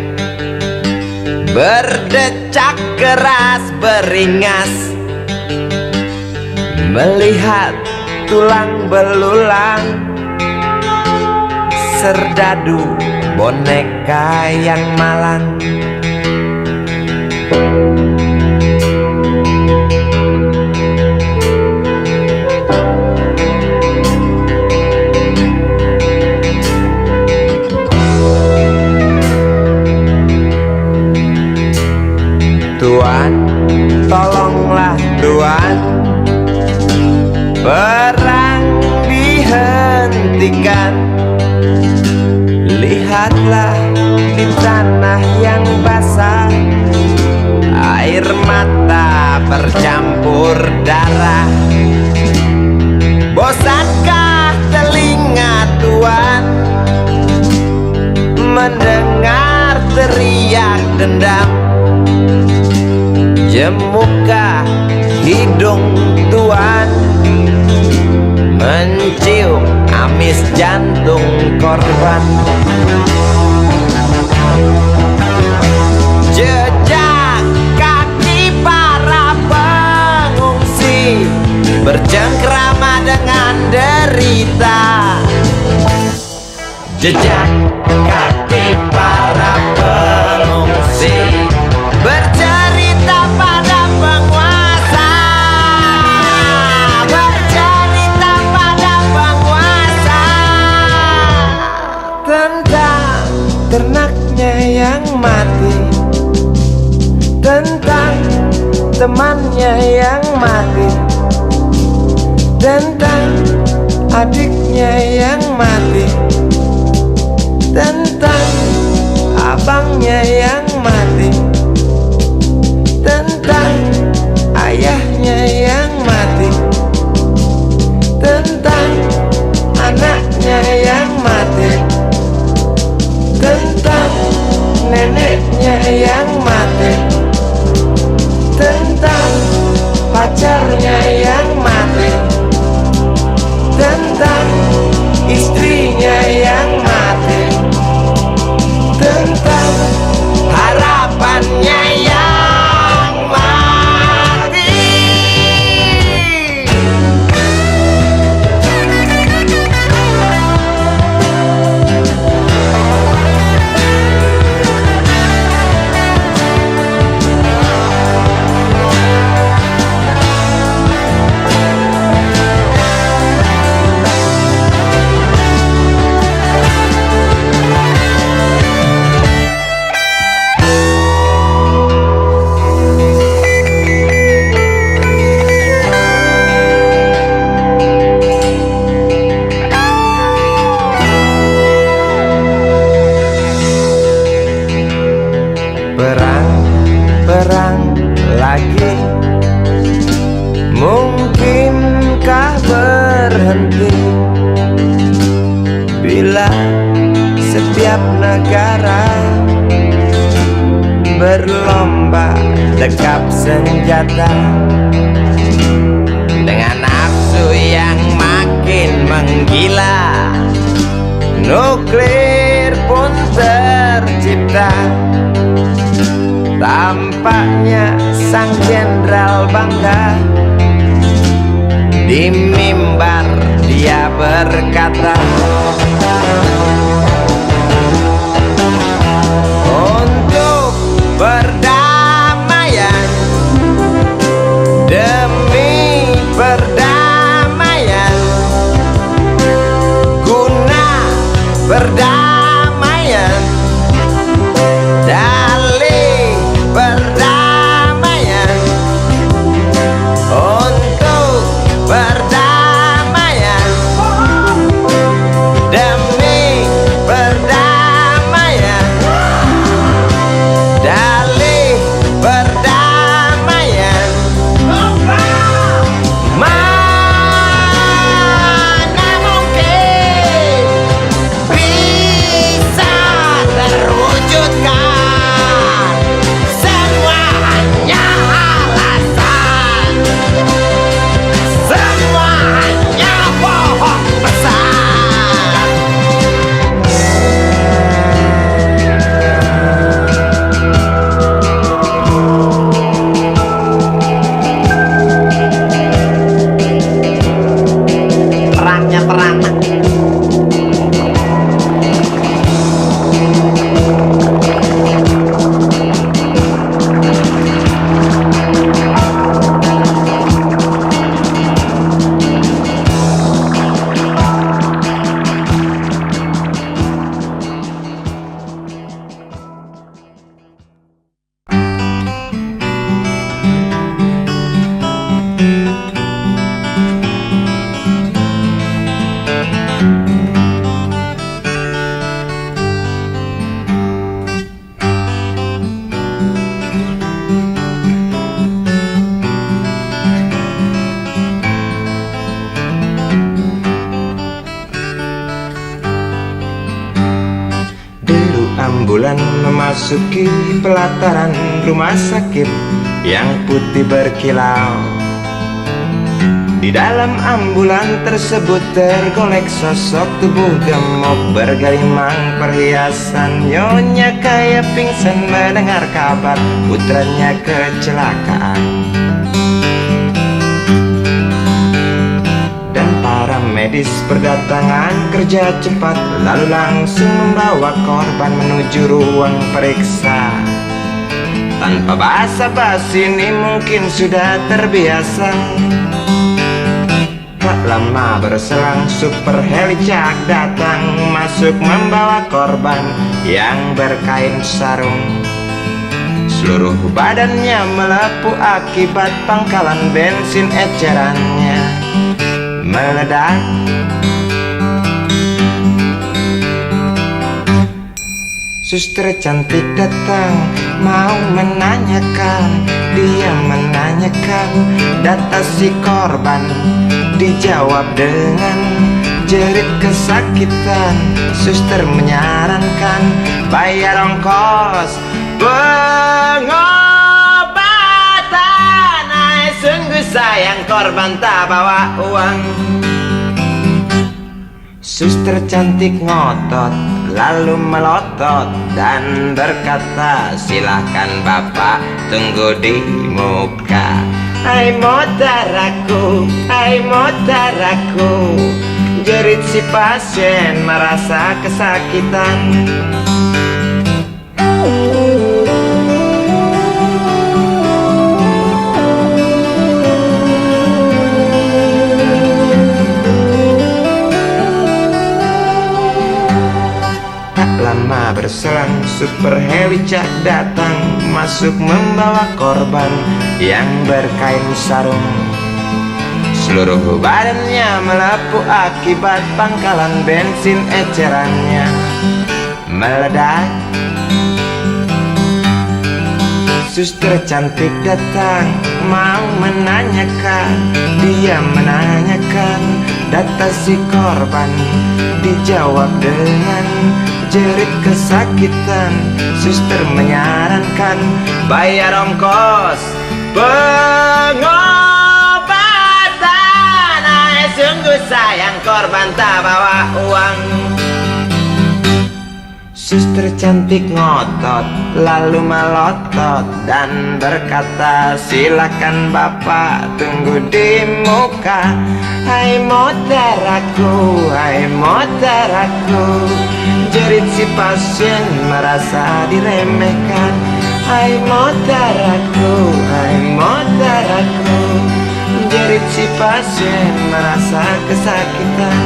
berdecak keras beringas, melihat tulang belulang serdadu boneka yang malang. Tuan, tolonglah Tuan, perang dihentikan. Lihatlah di tanah yang basah, air mata bercampur darah. Bosankah telinga Tuan mendengar teriak dendam? Jemukah hidung Tuan mencium amis jantung korban? Jejak kaki para pengungsi bercengkrama dengan derita. Jejak kaki para pengungsi bercerita pada penguasa, bercerita pada penguasa tentang ternaknya yang mati, tentang temannya yang mati, tentang adiknya yang mati, tentang abangnya yang mati, tentang ayahnya yang mati, tentang anaknya yang mati, tentang neneknya yang mati, tentang pacarnya yang mati, tentang istrinya yang mati, tentang harapannya yang mati. Perang lagi, mungkinkah berhenti bila setiap negara berlomba dekap senjata dengan nafsu yang makin menggila? Nuklir pun tercipta. Tampaknya sang jenderal bangga, di mimbar dia berkata, untuk perdamaian, demi perdamaian, guna perdamaian, dalih perdamaian, untuk perdamaian, demi perdamaian, dalih perdamaian. Mana mungkin Ambulan memasuki pelataran rumah sakit yang putih berkilau. Di dalam ambulan tersebut tergolek sosok tubuh gemuk bergelimang perhiasan. Nyonya kaya pingsan mendengar kabar putranya kecelakaan. Para medis berdatangan kerja cepat, lalu langsung membawa korban menuju ruang periksa. Tanpa basa-basi ini mungkin sudah terbiasa. Tak lama berselang super helicak datang, masuk membawa korban yang berkain sarung. Seluruh badannya melepuh akibat pangkalan bensin ecerannya meledak. Suster cantik datang mau menanyakan, dia menanyakan data si korban. Dijawab dengan jerit kesakitan. Suster menyarankan bayar ongkos pengobatan. Ay, sungguh sayang korban tak bawa uang. Suster cantik ngotot lalu melotot dan berkata, silahkan bapak tunggu di muka. Hai motaraku, hai motaraku, jerit si pasien merasa kesakitan. Lama berselang super helicak datang, masuk membawa korban yang berkain sarung. Seluruh badannya melepuh akibat pangkalan bensin ecerannya meledak. Suster cantik datang mau menanyakan, dia menanyakan data si korban. Dijawab dengan jerit kesakitan. Suster menyarankan bayar ongkos pengobatan. Ay, sungguh sayang korban tak bawa uang. Suster cantik ngotot lalu melotot dan berkata, silakan bapak tunggu di muka. Hai motaraku, hai motaraku, jerit si pasien merasa diremehkan. Hai motaraku, hai motaraku, jerit si pasien merasa kesakitan.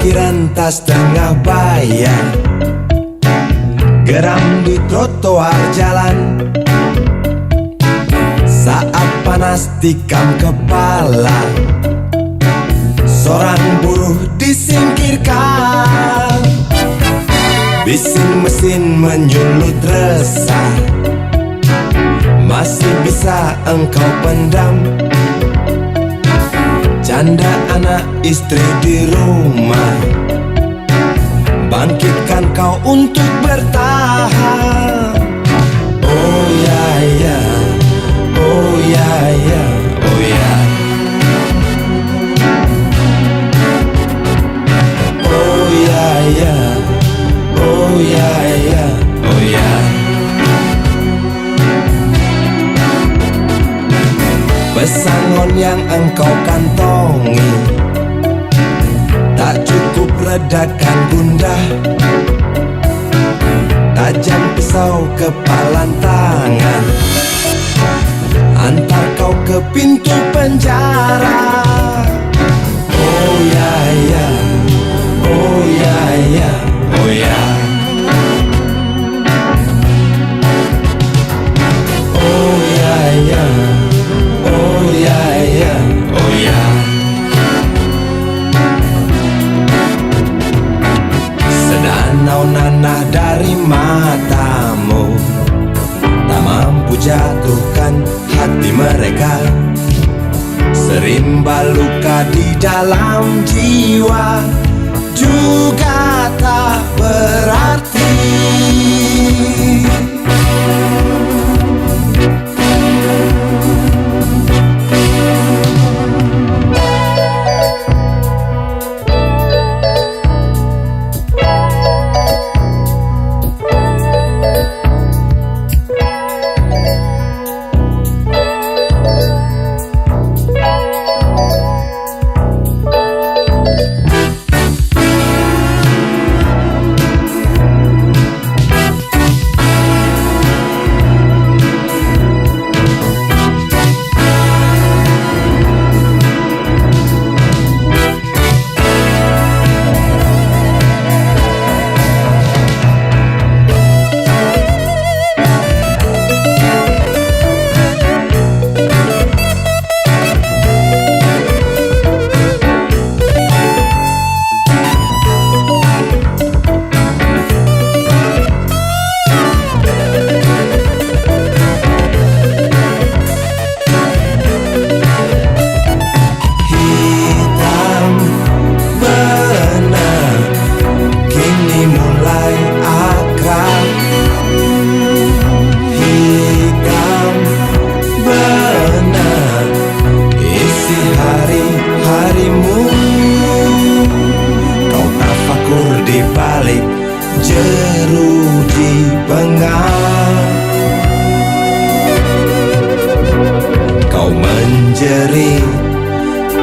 Rantas tengah bayan, geram di trotoar jalan. Saat panas tikam kepala, seorang buruh disingkirkan. Bising mesin menyulut resah, masih bisa engkau pendam. Janda anak istri di rumah, bangkitkan kau untuk bertahan. Oh ya ya, oh ya ya, oh ya. Oh ya ya, oh ya ya, oh ya. Pesangon yang engkau kantongi tak cukup redakan gundah. Tajam pisau kepalan tangan, antar kau ke pintu penjara. Oh ya ya, oh ya ya, oh ya. Oh ya ya, oh ya ya, oh ya. Sedanau nanah dari matamu tak mampu jatuhkan hati mereka. Serimba luka di dalam jiwa juga tak berarti.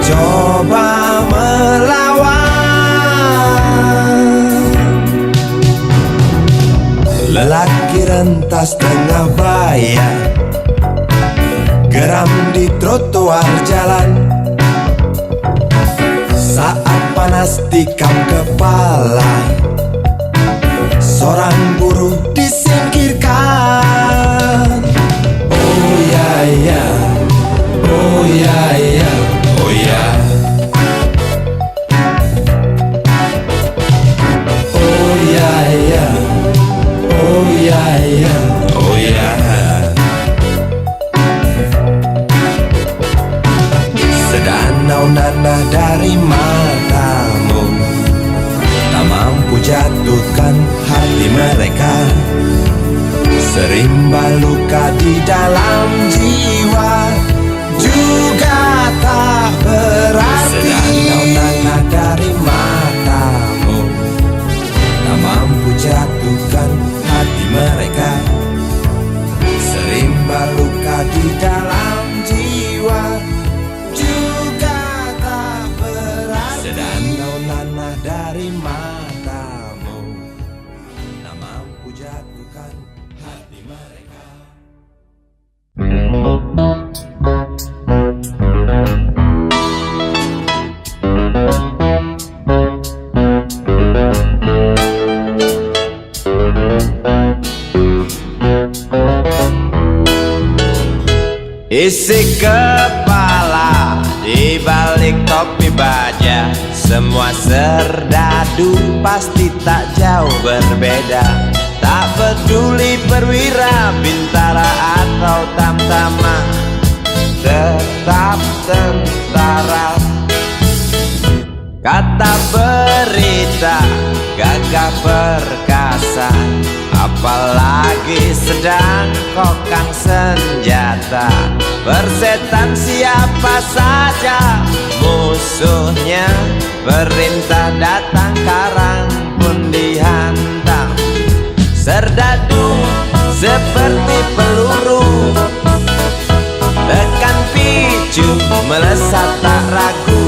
Coba melawan. Lelaki rentas tengah bayar, geram di trotoar jalan. Saat panas tikam kepala, seorang buruh disingkirkan. Oh ya ya, oh ya ya, oh ya. Oh ya ya, oh ya ya, oh ya. Sedanau nanah dari matamu tak mampu jatuhkan hati mereka. Serimba luka di dalam jiwa juga tak berarti. Sedanau nanah dari matamu tak mampu jatuhkan hati mereka. Serimba luka di dalam jiwa juga tak berarti. Sedanau nanah dari matamu tak mampu jatuhkan hati mereka. Isi kepala di balik topi baja, Semua serdadu pasti tak jauh berbeda. Tak peduli perwira, bintara atau tamtama, tetap tentara. Kata berita, gagah perkasa, apalagi sedang kokang senjata. Persetan siapa saja musuhnya, perintah datang karang pun dihantam. Serdadu seperti peluru, tekan picu melesat tak ragu.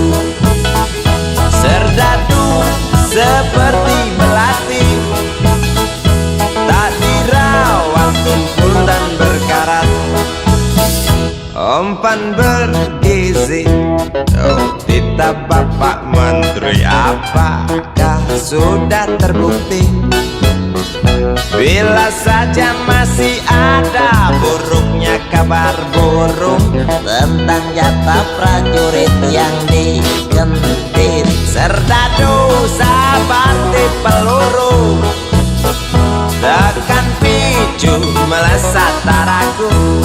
Serdadu seperti belati, tak dirawat tumpul dan berkarat. Umpan bergizi, oh titah Bapak Menteri, apakah sudah terbukti? Bila saja masih ada buruknya kabar burung tentang jatah prajurit yang digentit. Serdadu seperti peluru, tekan picu melesat tak ragu.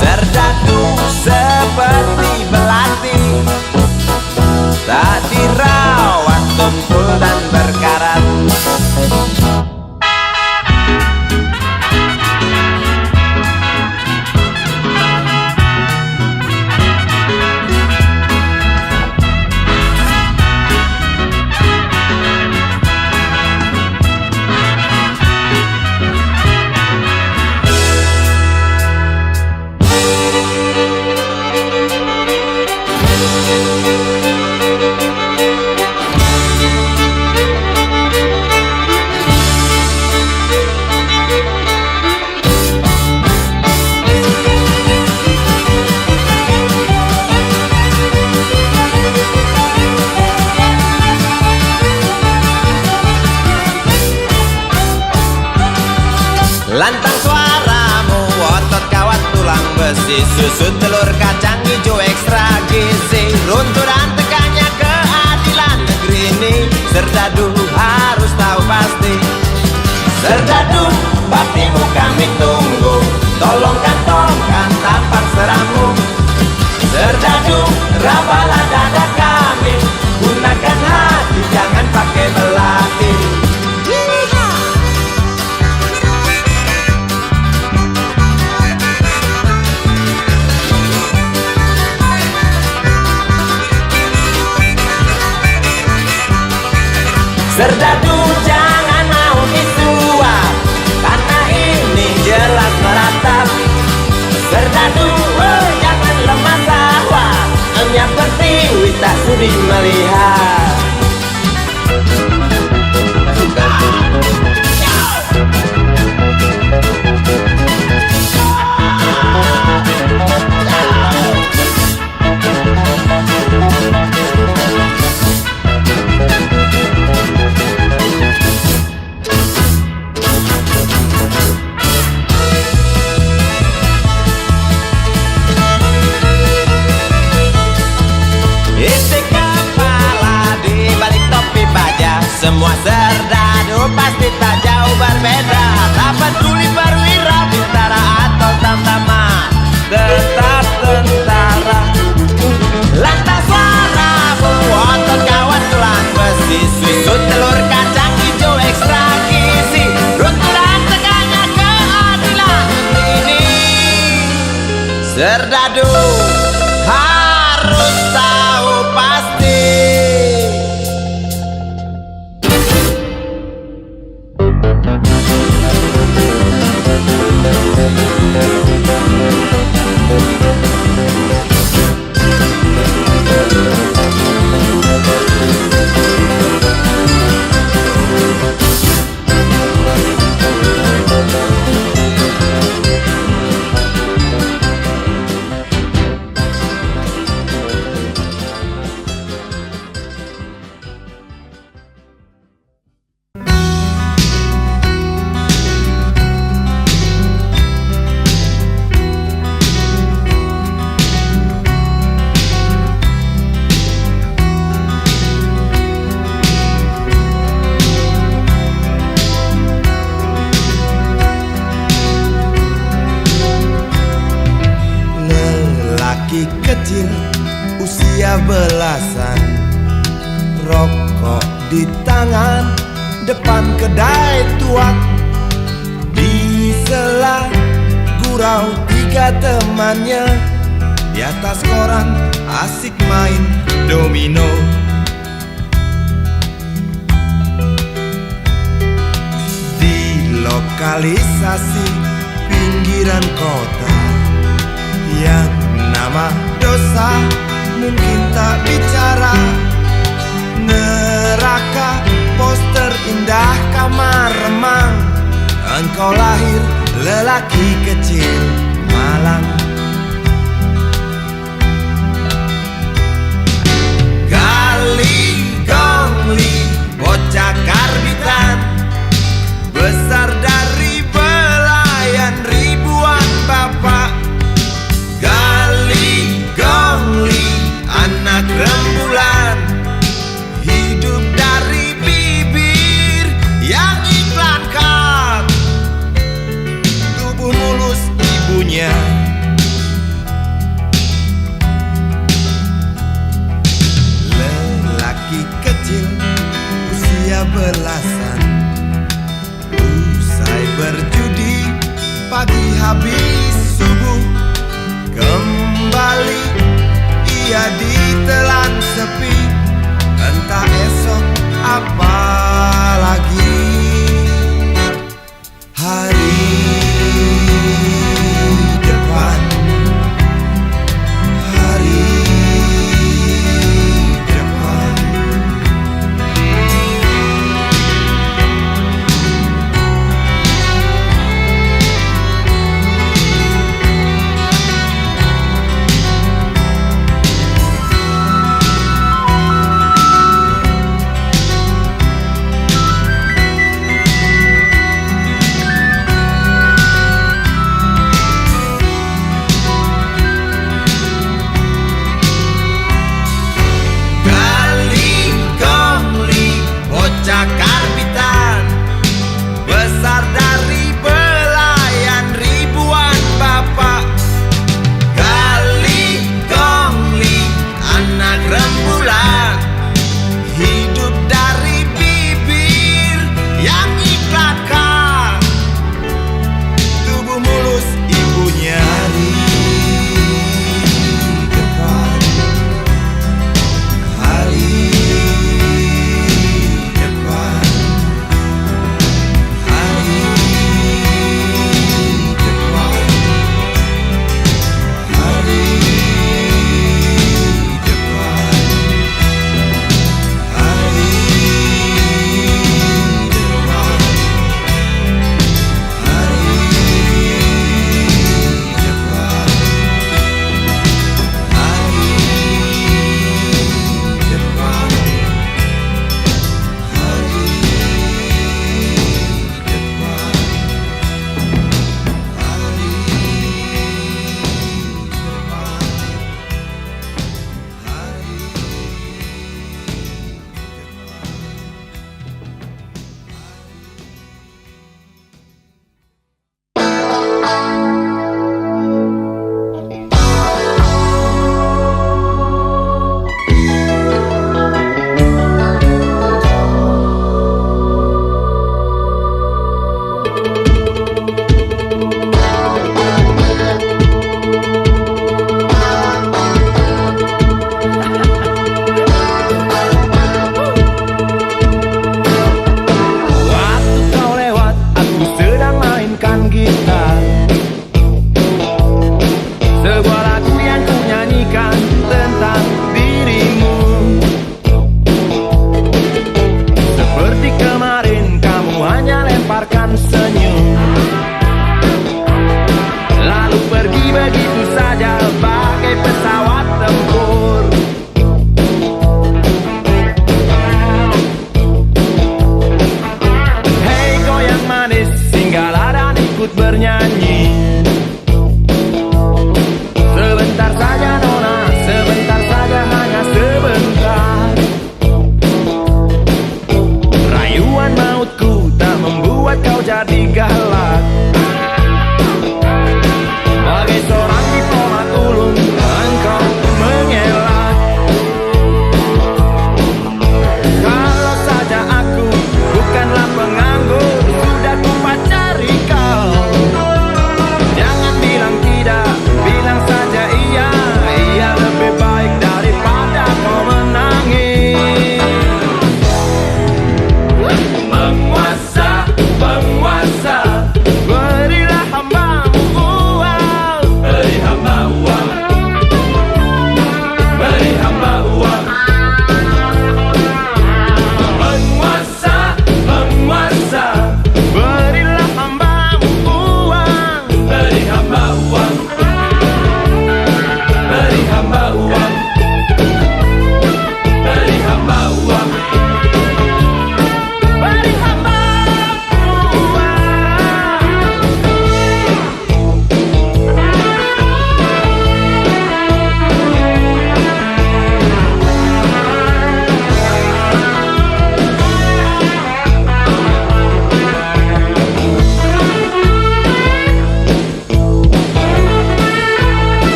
Serdadu seperti belati, tak dirawat tumpul dan berkarat. Lantang suaramu, otot kawat tulang besi, susu telur kacang hijau ekstra gizi. Runtuh dan tegaknya keadilan negeri ini, serdadu harus tahu pasti. Serdadu, baktimu kami tunggu, tolong kantongkan tampar seramu. Serdadu, rabalah dada kami, gunakan hati jangan pakai belati. Serdadu jangan mau disuap, karena ini jelas meratap. Serdadu jangan lemah sahwat, hanya pertiwi tak sudi melihat. Isi kepala di balik topi baja, semua serdadu pasti tak jauh berbeda. Tak peduli perwira, bintara atau tamtama, tetap tentara. Lantas suaramu, otot kawan tulang besi, susu telur kacang hijau ekstra gizi. Runtuh dan tegaknya keadilan ini, serdadu harus tahu pasti. Lelaki kecil usia belasan, rokok di tangan depan kedai tuak. Di sela gurau tiga temannya, di atas koran asik main domino. Di lokalisasi pinggiran kota yang nama dosa mungkin tak bicara, neraka poster indah kamar remang. Engkau lahir lelaki kecil malang. Gali gongli bocah karbitan, besar dari belayan ribuan bapak. Gali gongli anak rembulan, hidup dari bibir yang iklan kap, tubuh mulus ibunya. Lelaki kecil usia belasan, usai berjudi pagi habis subuh, kembali ia ditelan sepi. Entah esok apa lagi. Hari depan, hari depan. Karbitan, besar dari belayan ribuan bapak. Gali gongli anak rembulan, hidup dari bibir yang iklakan, tubuh mulus ibunya. Hari depan, hari depan, hari depan, hari depan, hari depan, hari depan. Waktu kau lewat, aku sedang mainkan gitar. Sebuah lagu yang ku nyanyikan tentang dirimu. Seperti kemarin kamu hanya lemparkan senyum, lalu pergi begitu saja bagai pesawat tempur. Hei goyang manis, singgahlah dan ikut bernyanyi. Sebentar saja nona, sebentar saja, hanya sebentar. Rayuan mautku tak membuat kau jadi galak. Bagai seorang diplomat ulung, engkau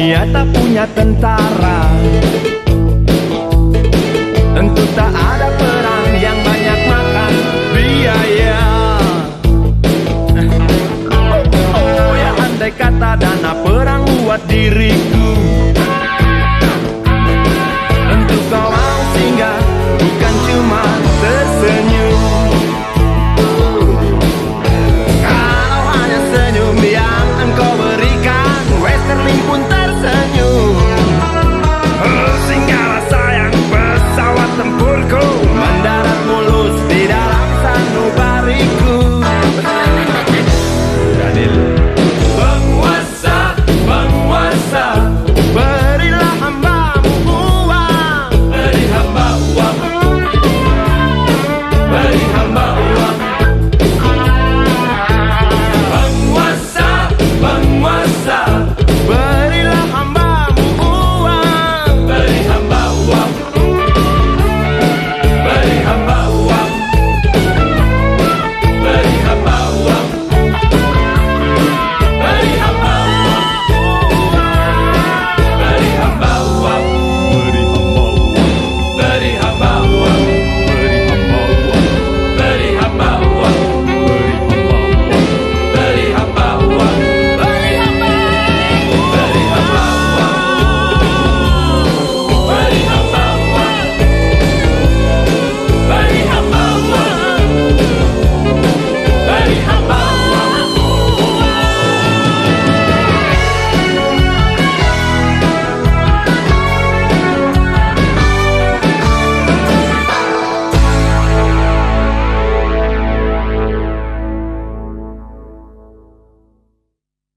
dunia tak punya tentara, tentu tak ada perang yang banyak makan biaya. Oh ya, andai kata dana perang buat diriku,